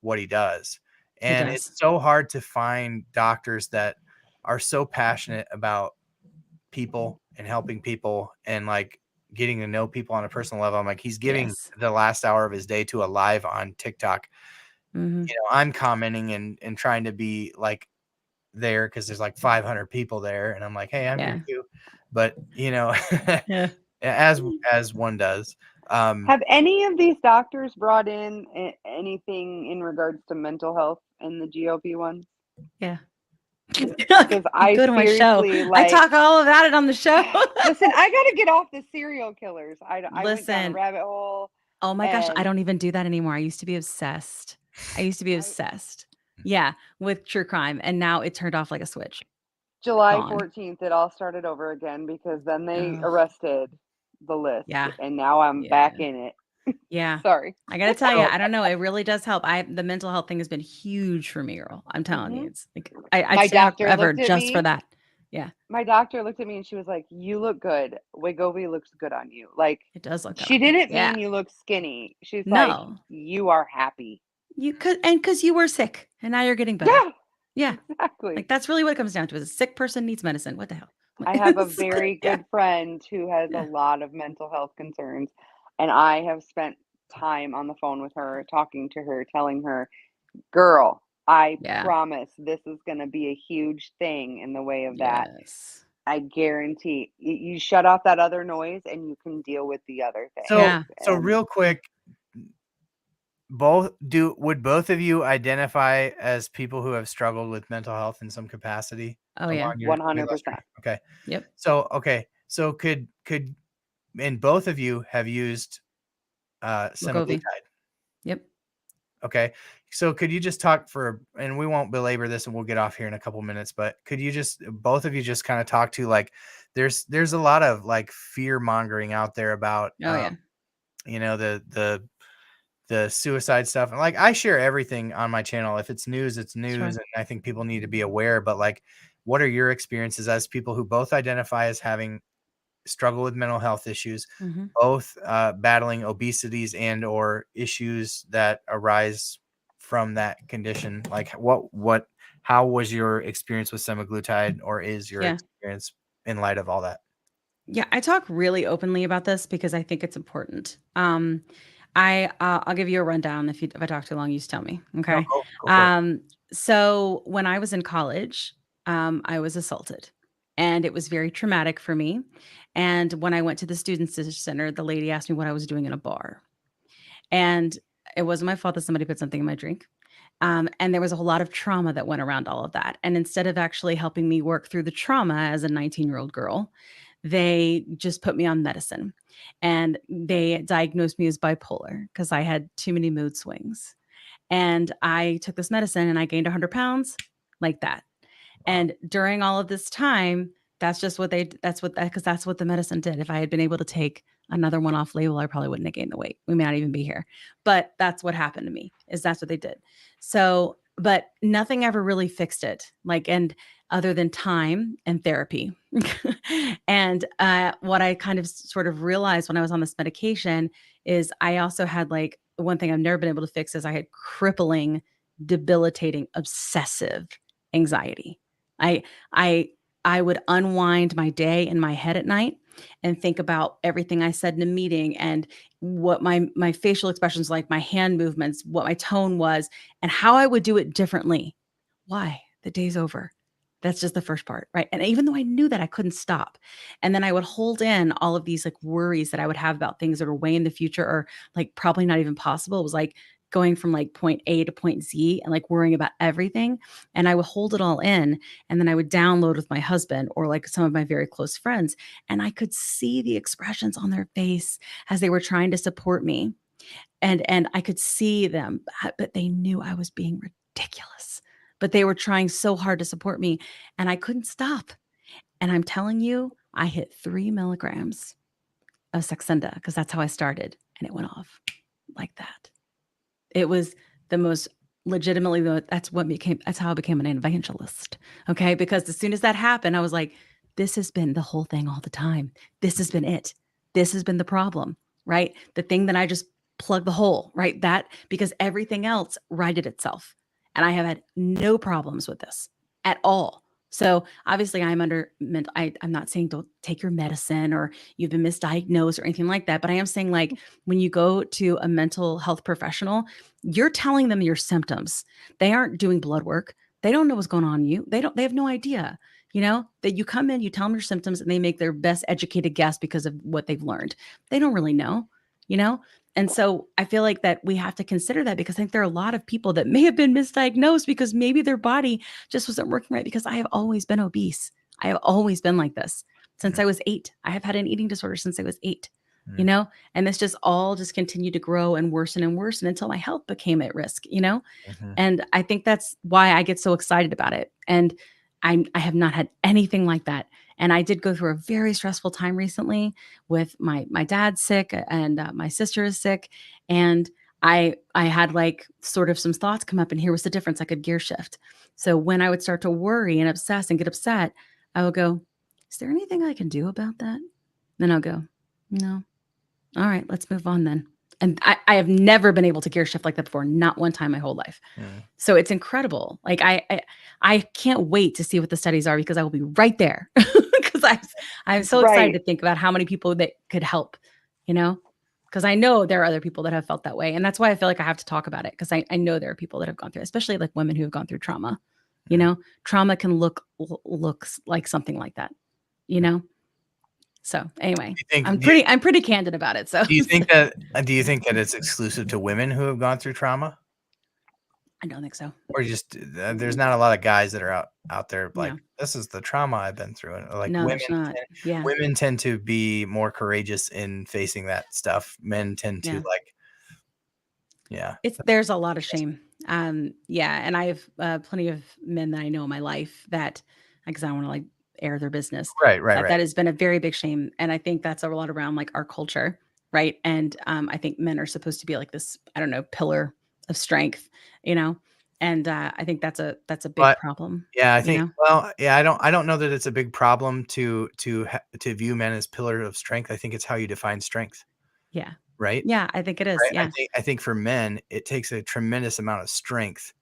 what he does. And it's so hard to find doctors that are so passionate about people and helping people and like getting to know people on a personal level. I'm like, he's giving the last hour of his day to a live on TikTok. Mm-hmm. I'm commenting and trying to be like there because there's like 500 people there, and I'm like, hey, I'm here too. But as one does. Have any of these doctors brought in anything in regards to mental health and the GLP ones? Yeah. Because I Go to my show. seriously, I talk all about it on the show. listen, I got to get off the serial killers. I went down a Listen. rabbit hole. Oh my gosh, I and don't even do that anymore. I used to be obsessed. Yeah, with true crime, and now it turned off like a switch. July Gone. 14th, it all started over again because then they Ugh. arrested the list. Yeah. And now I'm back in it. Yeah. Sorry. I gotta tell you, I don't know. It really does help. The mental health thing has been huge for me, girl. I'm telling you, it's like I'd My stay out doctor forever looked at just for me. that. Yeah, My doctor looked at me and she was like, "You look good. Wegovy looks good on you." Like, it does look good she on you. didn't Yeah. mean you look skinny. She's like, No, "You are happy." because you were sick and now you're getting better. Yeah, Yeah. exactly. Like that's really what it comes down to. Is a sick person needs medicine. What the hell? I have a It's like, very yeah. good friend who has a Yeah. lot of mental health concerns, and I have spent time on the phone with her, talking to her, telling her, "Girl, I Yeah. promise this is going to be a huge thing in the way of that. Yes. I guarantee you shut off that other noise and you can deal with the other thing." So, Yeah. so real quick, would both of you identify as people who have struggled with mental health in some capacity? Oh yeah. along your 100%. illustrious- Okay. Yep. So could and both of you have used Wegovy. semaglutide? Yep. Okay. So could you just talk and we won't belabor this and we'll get off here in a couple minutes, but could you both of you just kind of talk to, like, there's a lot of like fear mongering out there about, Oh yeah. the suicide stuff. And like, I share everything on my channel. If it's news, it's news. Sure. And I think people need to be aware, but like, what are your experiences as people who both identify as having struggle with mental health issues, Mhm. both battling obesities and or issues that arise from that condition? Like how was your experience with semaglutide, or is your Yeah. experience in light of all that? Yeah, I talk really openly about this because I think it's important. I'll give you a rundown. If I talk too long, you just tell me. No, Okay. go for it. So when I was in college, I was assaulted, and it was very traumatic for me. And when I went to the student center, the lady asked me what I was doing in a bar, and it wasn't my fault that somebody put something in my drink. And there was a whole lot of trauma that went around all of that. And instead of actually helping me work through the trauma as a 19-year-old girl, they just put me on medicine. And they diagnosed me as bipolar because I had too many mood swings. And I took this medicine and I gained 100 pounds like that. And during all of this time, because that's what the medicine did. If I had been able to take another one off label, I probably wouldn't have gained the weight. We may not even be here. But that's what happened to me, is that's what they did. So, but nothing ever really fixed it. And other than time and therapy. And what I kind of sort of realized when I was on this medication is I also had, like, one thing I've never been able to fix is I had crippling, debilitating, obsessive anxiety. I I I would unwind my day in my head at night and think about everything I said in a meeting and what my facial expressions, like my hand movements, what my tone was, and how I would do it differently. Why? The day's over. That's just the first part, right? And even though I knew that, I couldn't stop. And then I would hold in all of these, like, worries that I would have about things that are way in the future or, like, probably not even possible. It was like going from, like, point A to point Z and, like, worrying about everything. And I would hold it all in, and then I would download with my husband or, like, some of my very close friends, and I could see the expressions on their face as they were trying to support me. And I could see them, but they knew I was being ridiculous. But they were trying so hard to support me, and I couldn't stop. And I'm telling you, I hit 3 milligrams of Saxenda because that's how I started, and it went off like that. It was the most legitimately that's how I became an evangelist. Okay. Because as soon as that happened, I was like, this has been the whole thing all the time. This has been it. This has been the problem, right? The thing that I just plugged the hole, right? That, because everything else righted itself. And I have had no problems with this at all. So obviously I'm not saying don't take your medicine or you've been misdiagnosed or anything like that. But I am saying, like, when you go to a mental health professional, you're telling them your symptoms. They aren't doing blood work. They don't know what's going on in you. They have no idea, that you come in, you tell them your symptoms, and they make their best educated guess because of what they've learned. They don't really know, you know? And so I feel like that we have to consider that, because I think there are a lot of people that may have been misdiagnosed because maybe their body just wasn't working right, because I have always been obese. I have always been like this since I was 8. I have had an eating disorder since I was 8, you know, and this just all just continued to grow and worsen until my health became at risk, you know? And I think that's why I get so excited about it. And I have not had anything like that. And I did go through a very stressful time recently with my dad sick, and my sister is sick. And I had like sort of some thoughts come up, and here was the difference. I could gear shift. So when I would start to worry and obsess and get upset, I would go, is there anything I can do about that? Then I'll go, no. All right, let's move on then. And I have never been able to gear shift like that before, not one time my whole life. So it's incredible. Like I can't wait to see what the studies are, because I will be right there. Because I'm so excited to think about how many people that could help, you know, because I know there are other people that have felt that way. And that's why I feel like I have to talk about it, because I know there are people that have gone through it, especially like women who have gone through trauma. You know, trauma can looks like something like that, you know? So anyway, I'm pretty candid about it. So do you think that it's exclusive to women who have gone through trauma? I don't think so. Or just there's not a lot of guys that are out there like, this is the trauma I've been through, and like no, women tend to be more courageous in facing that stuff. Men tend to there's a lot of shame. And I have plenty of men that I know in my life that, because I don't want to like air their business. Right. That has been a very big shame. And I think that's a lot around like our culture. Right. And I think men are supposed to be like this, I don't know, pillar of strength, you know? And I think that's a big problem. Yeah, I think, I don't know that it's a big problem to view men as pillars of strength. I think it's how you define strength. Yeah. Right. Yeah, I think it is. Right? Yeah. I think for men, it takes a tremendous amount of strength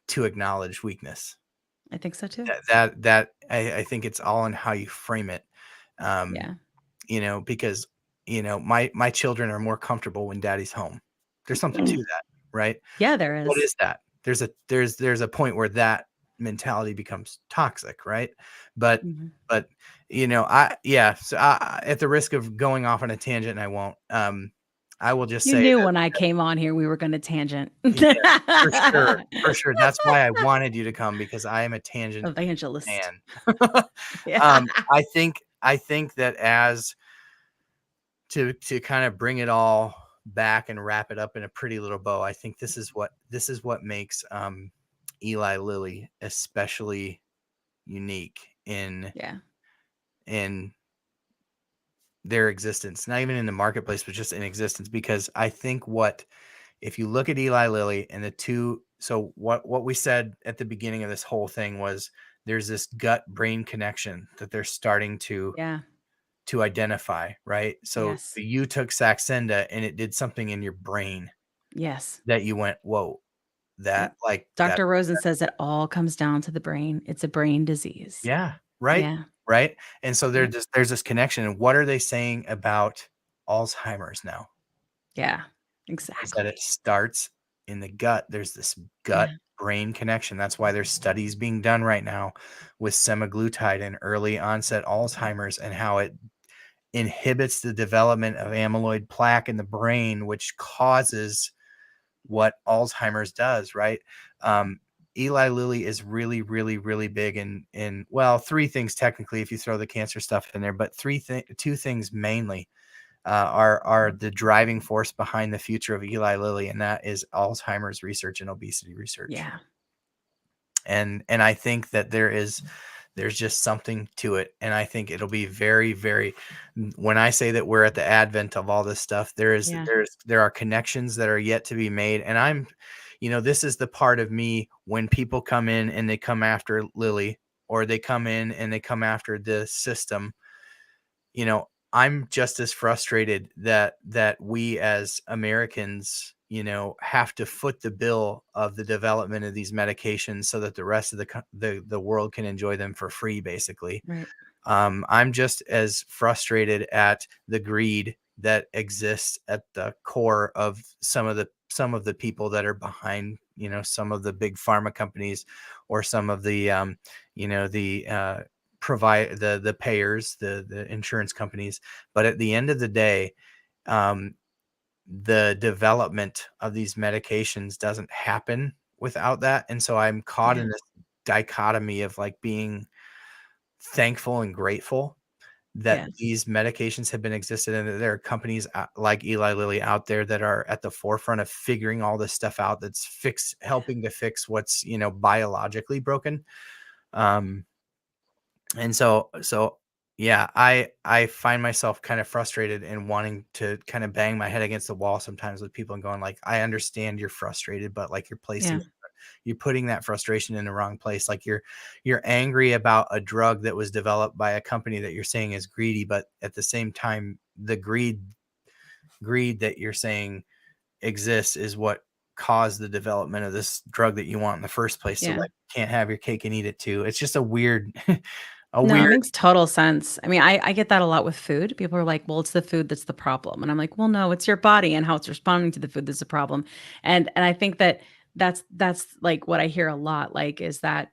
to acknowledge weakness. I think so too. I think it's all in how you frame it. You know, because, you know, my children are more comfortable when daddy's home. There's something to that, right? Yeah, there is. What is that? There's a point where that mentality becomes toxic, right? But you know, so at the risk of going off on a tangent, and I won't, I will just say, you knew when I came on here we were going to tangent. For sure. That's why I wanted you to come, because I am a tangent evangelist man. I think that as to kind of bring it all back and wrap it up in a pretty little bow, I think this is what makes Eli Lilly especially unique in their existence, not even in the marketplace, but just in existence. Because I think if you look at Eli Lilly and the two, so what we said at the beginning of this whole thing was there's this gut brain connection that they're starting to identify, right? So you took Saxenda and it did something in your brain. Yes. That you went, whoa, that like Dr. Rosen says it all comes down to the brain. It's a brain disease. Yeah. Right. Yeah. Right. And so there's this connection. And what are they saying about Alzheimer's now? Yeah, exactly. Is that it starts in the gut. There's this gut brain connection. That's why there's studies being done right now with semaglutide and early onset Alzheimer's, and how it inhibits the development of amyloid plaque in the brain, which causes what Alzheimer's does. Right. Eli Lilly is really, really, really big in well, three things technically, if you throw the cancer stuff in there, but two things mainly are the driving force behind the future of Eli Lilly, and that is Alzheimer's research and obesity research. Yeah. And I think that there's just something to it. And I think it'll be very, very, when I say that we're at the advent of all this stuff, there are connections that are yet to be made. And this is the part of me when people come in and they come after Lilly, or they come in and they come after the system, I'm just as frustrated that we as Americans, have to foot the bill of the development of these medications so that the rest of the world can enjoy them for free, basically. Right. I'm just as frustrated at the greed that exists at the core of some of the people that are behind, some of the big pharma companies, or some of the, provide the payers, the insurance companies. But at the end of the day, the development of these medications doesn't happen without that. And so I'm caught in this dichotomy of like being thankful and grateful that these medications have been existed, and that there are companies like Eli Lilly out there that are at the forefront of figuring all this stuff out, that's helping to fix what's, biologically broken. And so yeah, I find myself kind of frustrated and wanting to kind of bang my head against the wall sometimes with people and going like, I understand you're frustrated, but like you're putting that frustration in the wrong place. Like you're angry about a drug that was developed by a company that you're saying is greedy, but at the same time, the greed that you're saying exists is what caused the development of this drug that you want in the first place. So like, you can't have your cake and eat it too. It's just a weird, it makes total sense. I mean, I get that a lot with food. People are like, well, it's the food that's the problem. And I'm like, well, no, it's your body and how it's responding to the food that's the problem. And I think that's like what I hear a lot, like, is that,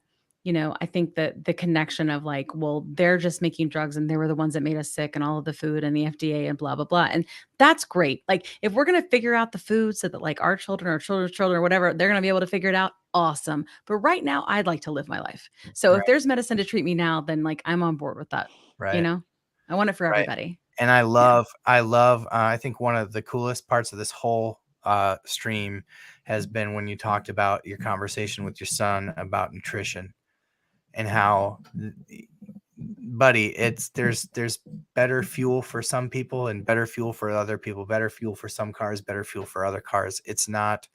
I think that the connection of like, well, they're just making drugs and they were the ones that made us sick and all of the food and the FDA and blah, blah, blah. And that's great. Like, if we're going to figure out the food so that like our children or children's children or whatever, they're going to be able to figure it out. Awesome. But right now I'd like to live my life. So if there's medicine to treat me now, then like I'm on board with that. Right. I want it for everybody. And I think one of the coolest parts of this whole stream has been when you talked about your conversation with your son about nutrition and how, buddy, there's better fuel for some people and better fuel for other people, better fuel for some cars, better fuel for other cars. It's not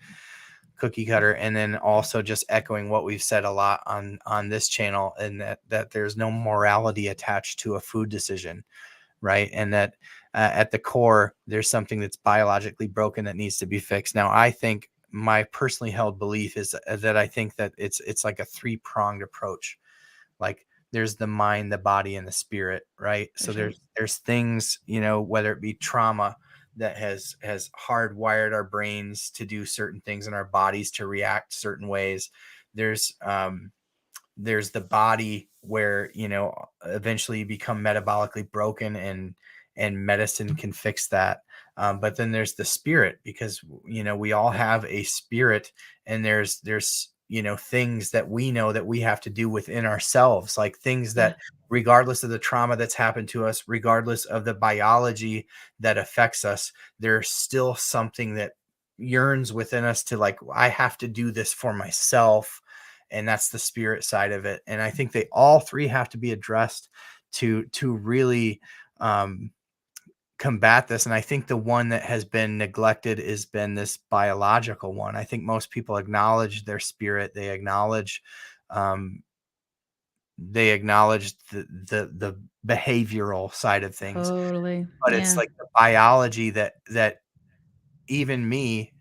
cookie cutter. And then also just echoing what we've said a lot on this channel, and that there's no morality attached to a food decision, right? And that at the core, there's something that's biologically broken that needs to be fixed. Now, I think my personally held belief is that I think that it's like a 3-pronged approach. Like there's the mind, the body, and the spirit, right? So there's things, whether it be trauma that has hardwired our brains to do certain things and our bodies to react certain ways. There's the body where, eventually you become metabolically broken and medicine can fix that. But then there's the spirit, because, we all have a spirit, and there's things that we know that we have to do within ourselves, like things that regardless of the trauma that's happened to us, regardless of the biology that affects us, there's still something that yearns within us to like, I have to do this for myself. And that's the spirit side of it. And I think they all three have to be addressed to really combat this. And I think the one that has been neglected has been this biological one. I think most people acknowledge their spirit. They acknowledge the behavioral side of things. Totally. But it's like the biology that even me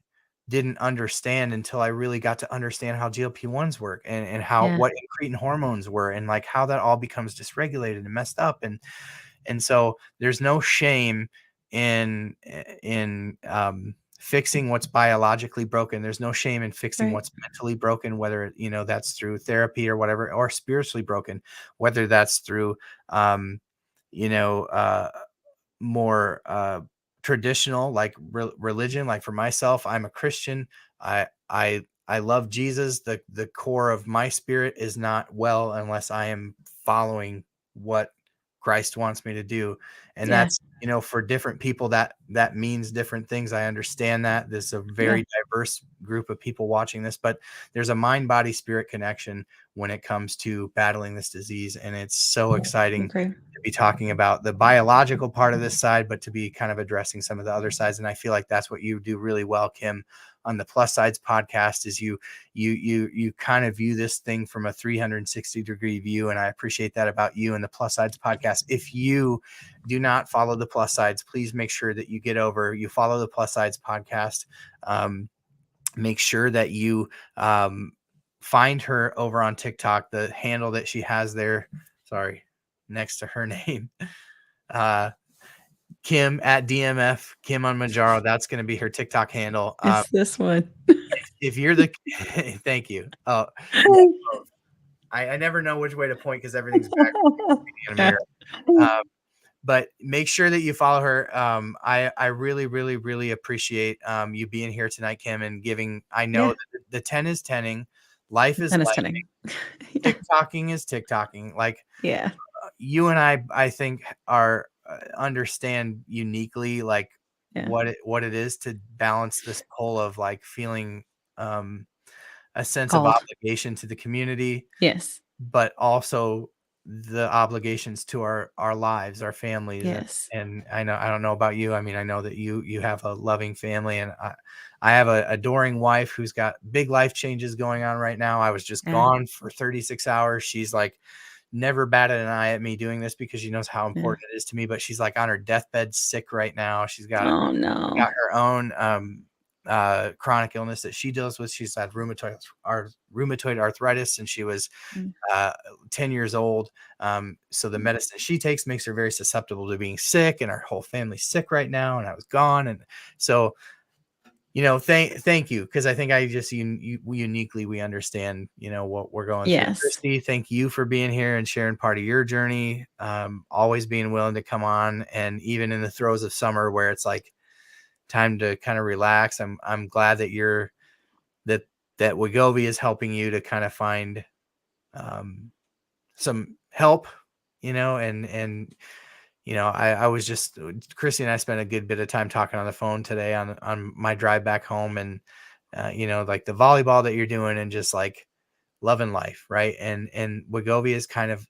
didn't understand until I really got to understand how GLP-1s work and how what incretin hormones were, and like how that all becomes dysregulated and messed up. And so there's no shame in fixing what's biologically broken. There's no shame in fixing what's mentally broken, whether, that's through therapy or whatever, or spiritually broken, whether that's through, more traditional, like religion. Like for myself, I'm a Christian. I love Jesus. The core of my spirit is not well unless I am following what Christ wants me to do. And that's, for different people that means different things. I understand that there's a very diverse group of people watching this, but there's a mind, body, spirit connection when it comes to battling this disease. And it's so exciting to be talking about the biological part of this side, but to be kind of addressing some of the other sides. And I feel like that's what you do really well, Kim, on the Plus Sides podcast, is you kind of view this thing from a 360-degree view. And I appreciate that about you and the Plus Sides podcast. If you do not follow the Plus Sides, please make sure that you follow the Plus Sides podcast. Make sure that you find her over on TikTok, the handle that she has there, next to her name, Kim at DMF, Kim on Mounjaro. That's going to be her TikTok handle. It's this one. If you're thank you. Oh, I never know which way to point because everything's back in a mirror. but make sure that you follow her. I really, really, really appreciate you being here tonight, Kim, and giving. I know that the 10 is 10ing, life is 10 is lightning, 10. TikToking is TikToking. Like Yeah. you and I think are understand uniquely like what it is to balance this pull of like feeling a sense of Called. obligation to the community, Yes. but also the obligations to our lives, our families. Yes. And I don't know about you. I mean, I know that you have a loving family, and I have a adoring wife who's got big life changes going on right now. I was just gone for 36 hours. She's like never batted an eye at me doing this because she knows how important it is to me, but she's like on her deathbed sick right now. She's got her own chronic illness that she deals with. She's had rheumatoid arthritis, and she was 10 years old. So the medicine she takes makes her very susceptible to being sick, and our whole family's sick right now. And I was gone. And so, thank you. Cause I think I just, uniquely, we understand, what we're going through. Christy, thank you for being here and sharing part of your journey. Always being willing to come on. And even in the throes of summer where it's like time to kind of relax. I'm glad that that Wegovy is helping you to kind of find, some help, I was just, Chrissy and I spent a good bit of time talking on the phone today on my drive back home, and, like the volleyball that you're doing and just like loving life. Right. And Wegovy is kind of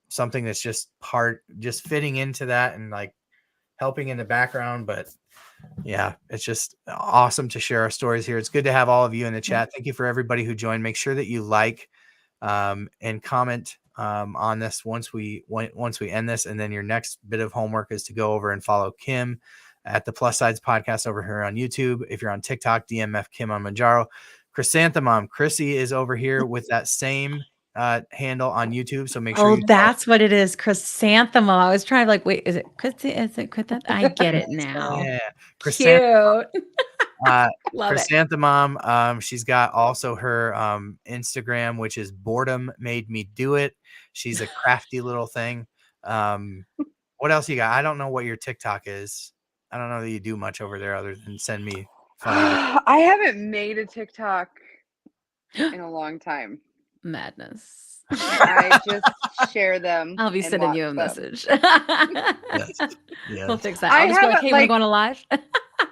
something that's just fitting into that and like helping in the background. But yeah, it's just awesome to share our stories here. It's good to have all of you in the chat. Thank you for everybody who joined. Make sure that you like, and comment on this once we end this. And then your next bit of homework is to go over and follow Kim at the Plus Sides Podcast over here on YouTube. If you're on TikTok, DMF Kim on Mounjaro. Chrysanthemum Chrissy is over here with that same handle on YouTube. So make sure that's what it is. Chrysanthemum. I was trying to like, wait, is it Chrissy? Is it Chrysanthemum? I get it now. Yeah. Cute. Chrysanthemum. She's got also her Instagram, which is Boredom Made Me Do It. She's a crafty little thing. What else you got? I don't know what your TikTok is. I don't know that you do much over there other than send me funny. I haven't made a TikTok in a long time. Madness. I just share them. I'll be sending you a message. Yes. We'll fix that. I'll just be like, hey, we're going to live.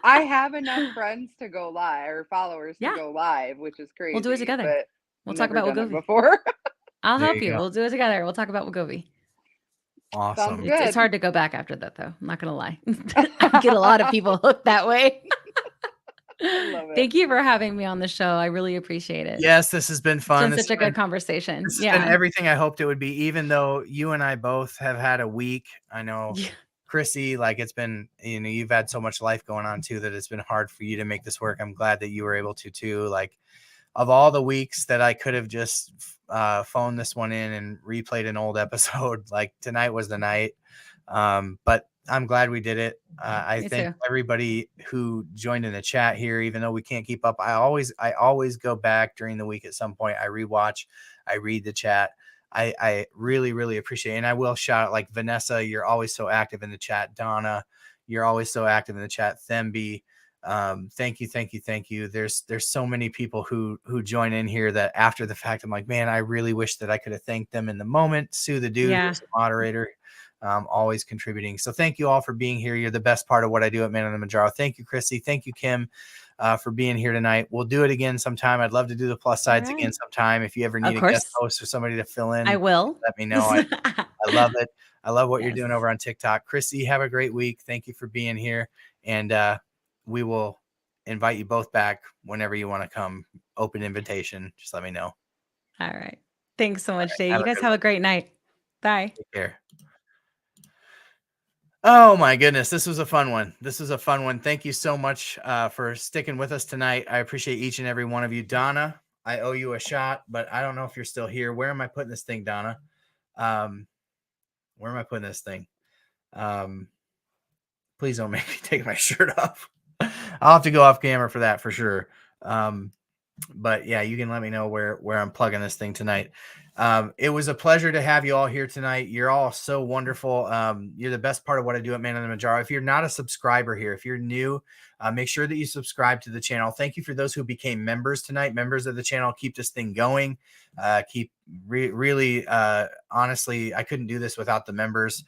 I have enough friends to go live or followers to go live, which is crazy. We'll do it together. We'll talk about Wegovy before. I'll help you. We'll do it together. We'll talk about Wegovy. Awesome. It's hard to go back after that, though. I'm not going to lie. I get a lot of people hooked that way. Love it. Thank you for having me on the show. I really appreciate it. Yes, this has been fun. It's been such a good conversation. This has been everything I hoped it would be, even though you and I both have had a week. I know, Chrissy, like it's been, you've had so much life going on too, that it's been hard for you to make this work. I'm glad that you were able to too. Like of all the weeks that I could have just phoned this one in and replayed an old episode, like tonight was the night. But I'm glad we did it. I thank everybody who joined in the chat here, even though we can't keep up. I always go back during the week at some point. I rewatch, I read the chat. I really, really appreciate it. And I will shout out like Vanessa, you're always so active in the chat. Donna, you're always so active in the chat. Themby, thank you. There's so many people who join in here that after the fact, I'm like, man, I really wish that I could have thanked them in the moment. Sue the dude, who's a moderator, always contributing. So thank you all for being here. You're the best part of what I do at Man on the Mounjaro. Thank you, Chrissy. Thank you, Kim, for being here tonight. We'll do it again sometime. I'd love to do the plus sides again sometime. If you ever need a guest host or somebody to fill in, I will. Let me know. I love it. I love what you're doing over on TikTok. Chrissy, have a great week. Thank you for being here. And we will invite you both back whenever you want to come. Open invitation. Just let me know. All right. Thanks so much, Dave. You guys have a great night. Bye. Take care. Oh my goodness. This was a fun one. Thank you so much for sticking with us tonight. I appreciate each and every one of you. Donna, I owe you a shot, but I don't know if you're still here. Where am I putting this thing, Donna? Where am I putting this thing? Please don't make me take my shirt off. I'll have to go off camera for that for sure. But yeah, you can let me know where I'm plugging this thing tonight. It was a pleasure to have you all here tonight. You're all so wonderful. You're the best part of what I do at Man on the Mounjaro. If you're not a subscriber here, if you're new, make sure that you subscribe to the channel. Thank you for those who became members tonight. Members of the channel keep this thing going. Really, honestly, I couldn't do this without the members.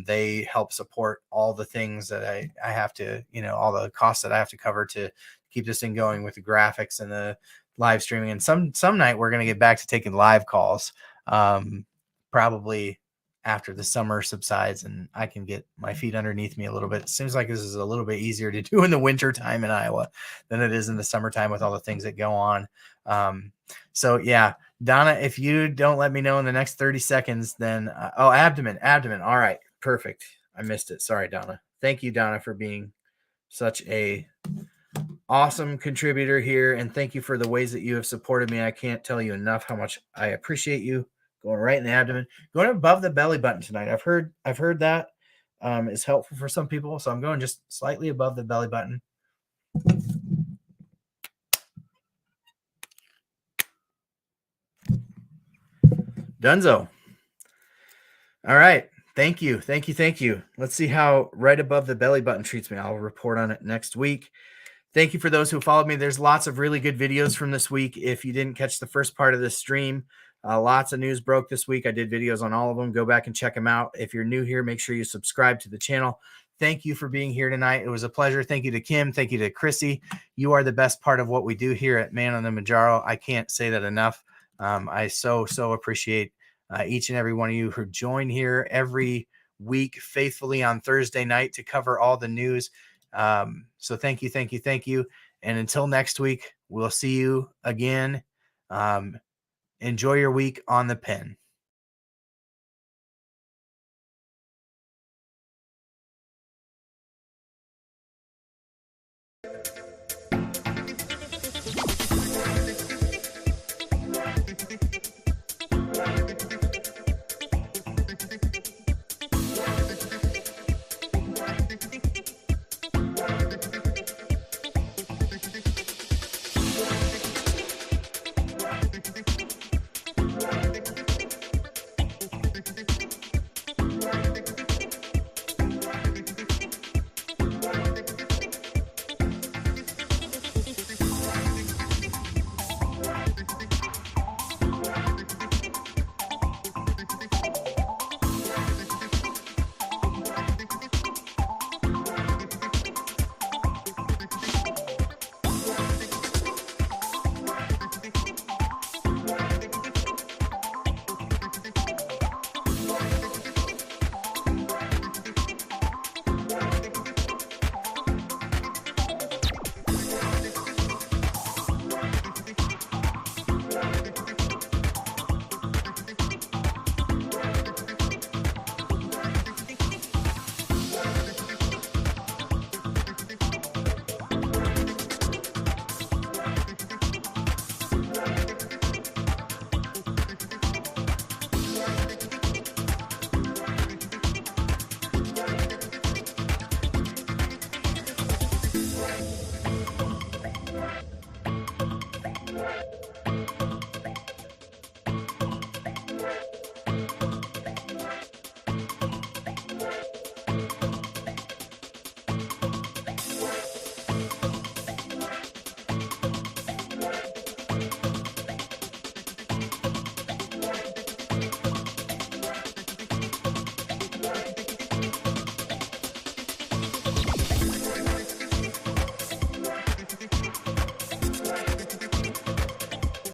They help support all the things that I have to, all the costs that I have to cover to keep this thing going with the graphics and the live streaming. And some night we're going to get back to taking live calls, probably after the summer subsides and I can get my feet underneath me a little bit. It seems like this is a little bit easier to do in the winter time in Iowa than it is in the summertime with all the things that go on. So yeah, Donna, if you don't let me know in the next 30 seconds, then, abdomen. All right, perfect. I missed it. Sorry, Donna. Thank you, Donna, for being such a awesome contributor here. And thank you for the ways that you have supported me. I can't tell you enough how much I appreciate you. Going right in the abdomen, going above the belly button tonight. I've heard that is helpful for some people. So I'm going just slightly above the belly button. Dunzo. All right. Thank you. Let's see how right above the belly button treats me. I'll report on it next week. Thank you for those who followed me. There's lots of really good videos from this week. If you didn't catch the first part of this stream, lots of news broke this week. I did videos on all of them. Go back and check them out. If you're new here, make sure you subscribe to the channel. Thank you for being here tonight. It was a pleasure. Thank you to Kim. Thank you to Chrissy. You are the best part of what we do here at Man on the Mounjaro. I can't say that enough. I so appreciate each and every one of you who join here every week faithfully on Thursday night to cover all the news. So thank you. And until next week, we'll see you again. Enjoy your week on the pen.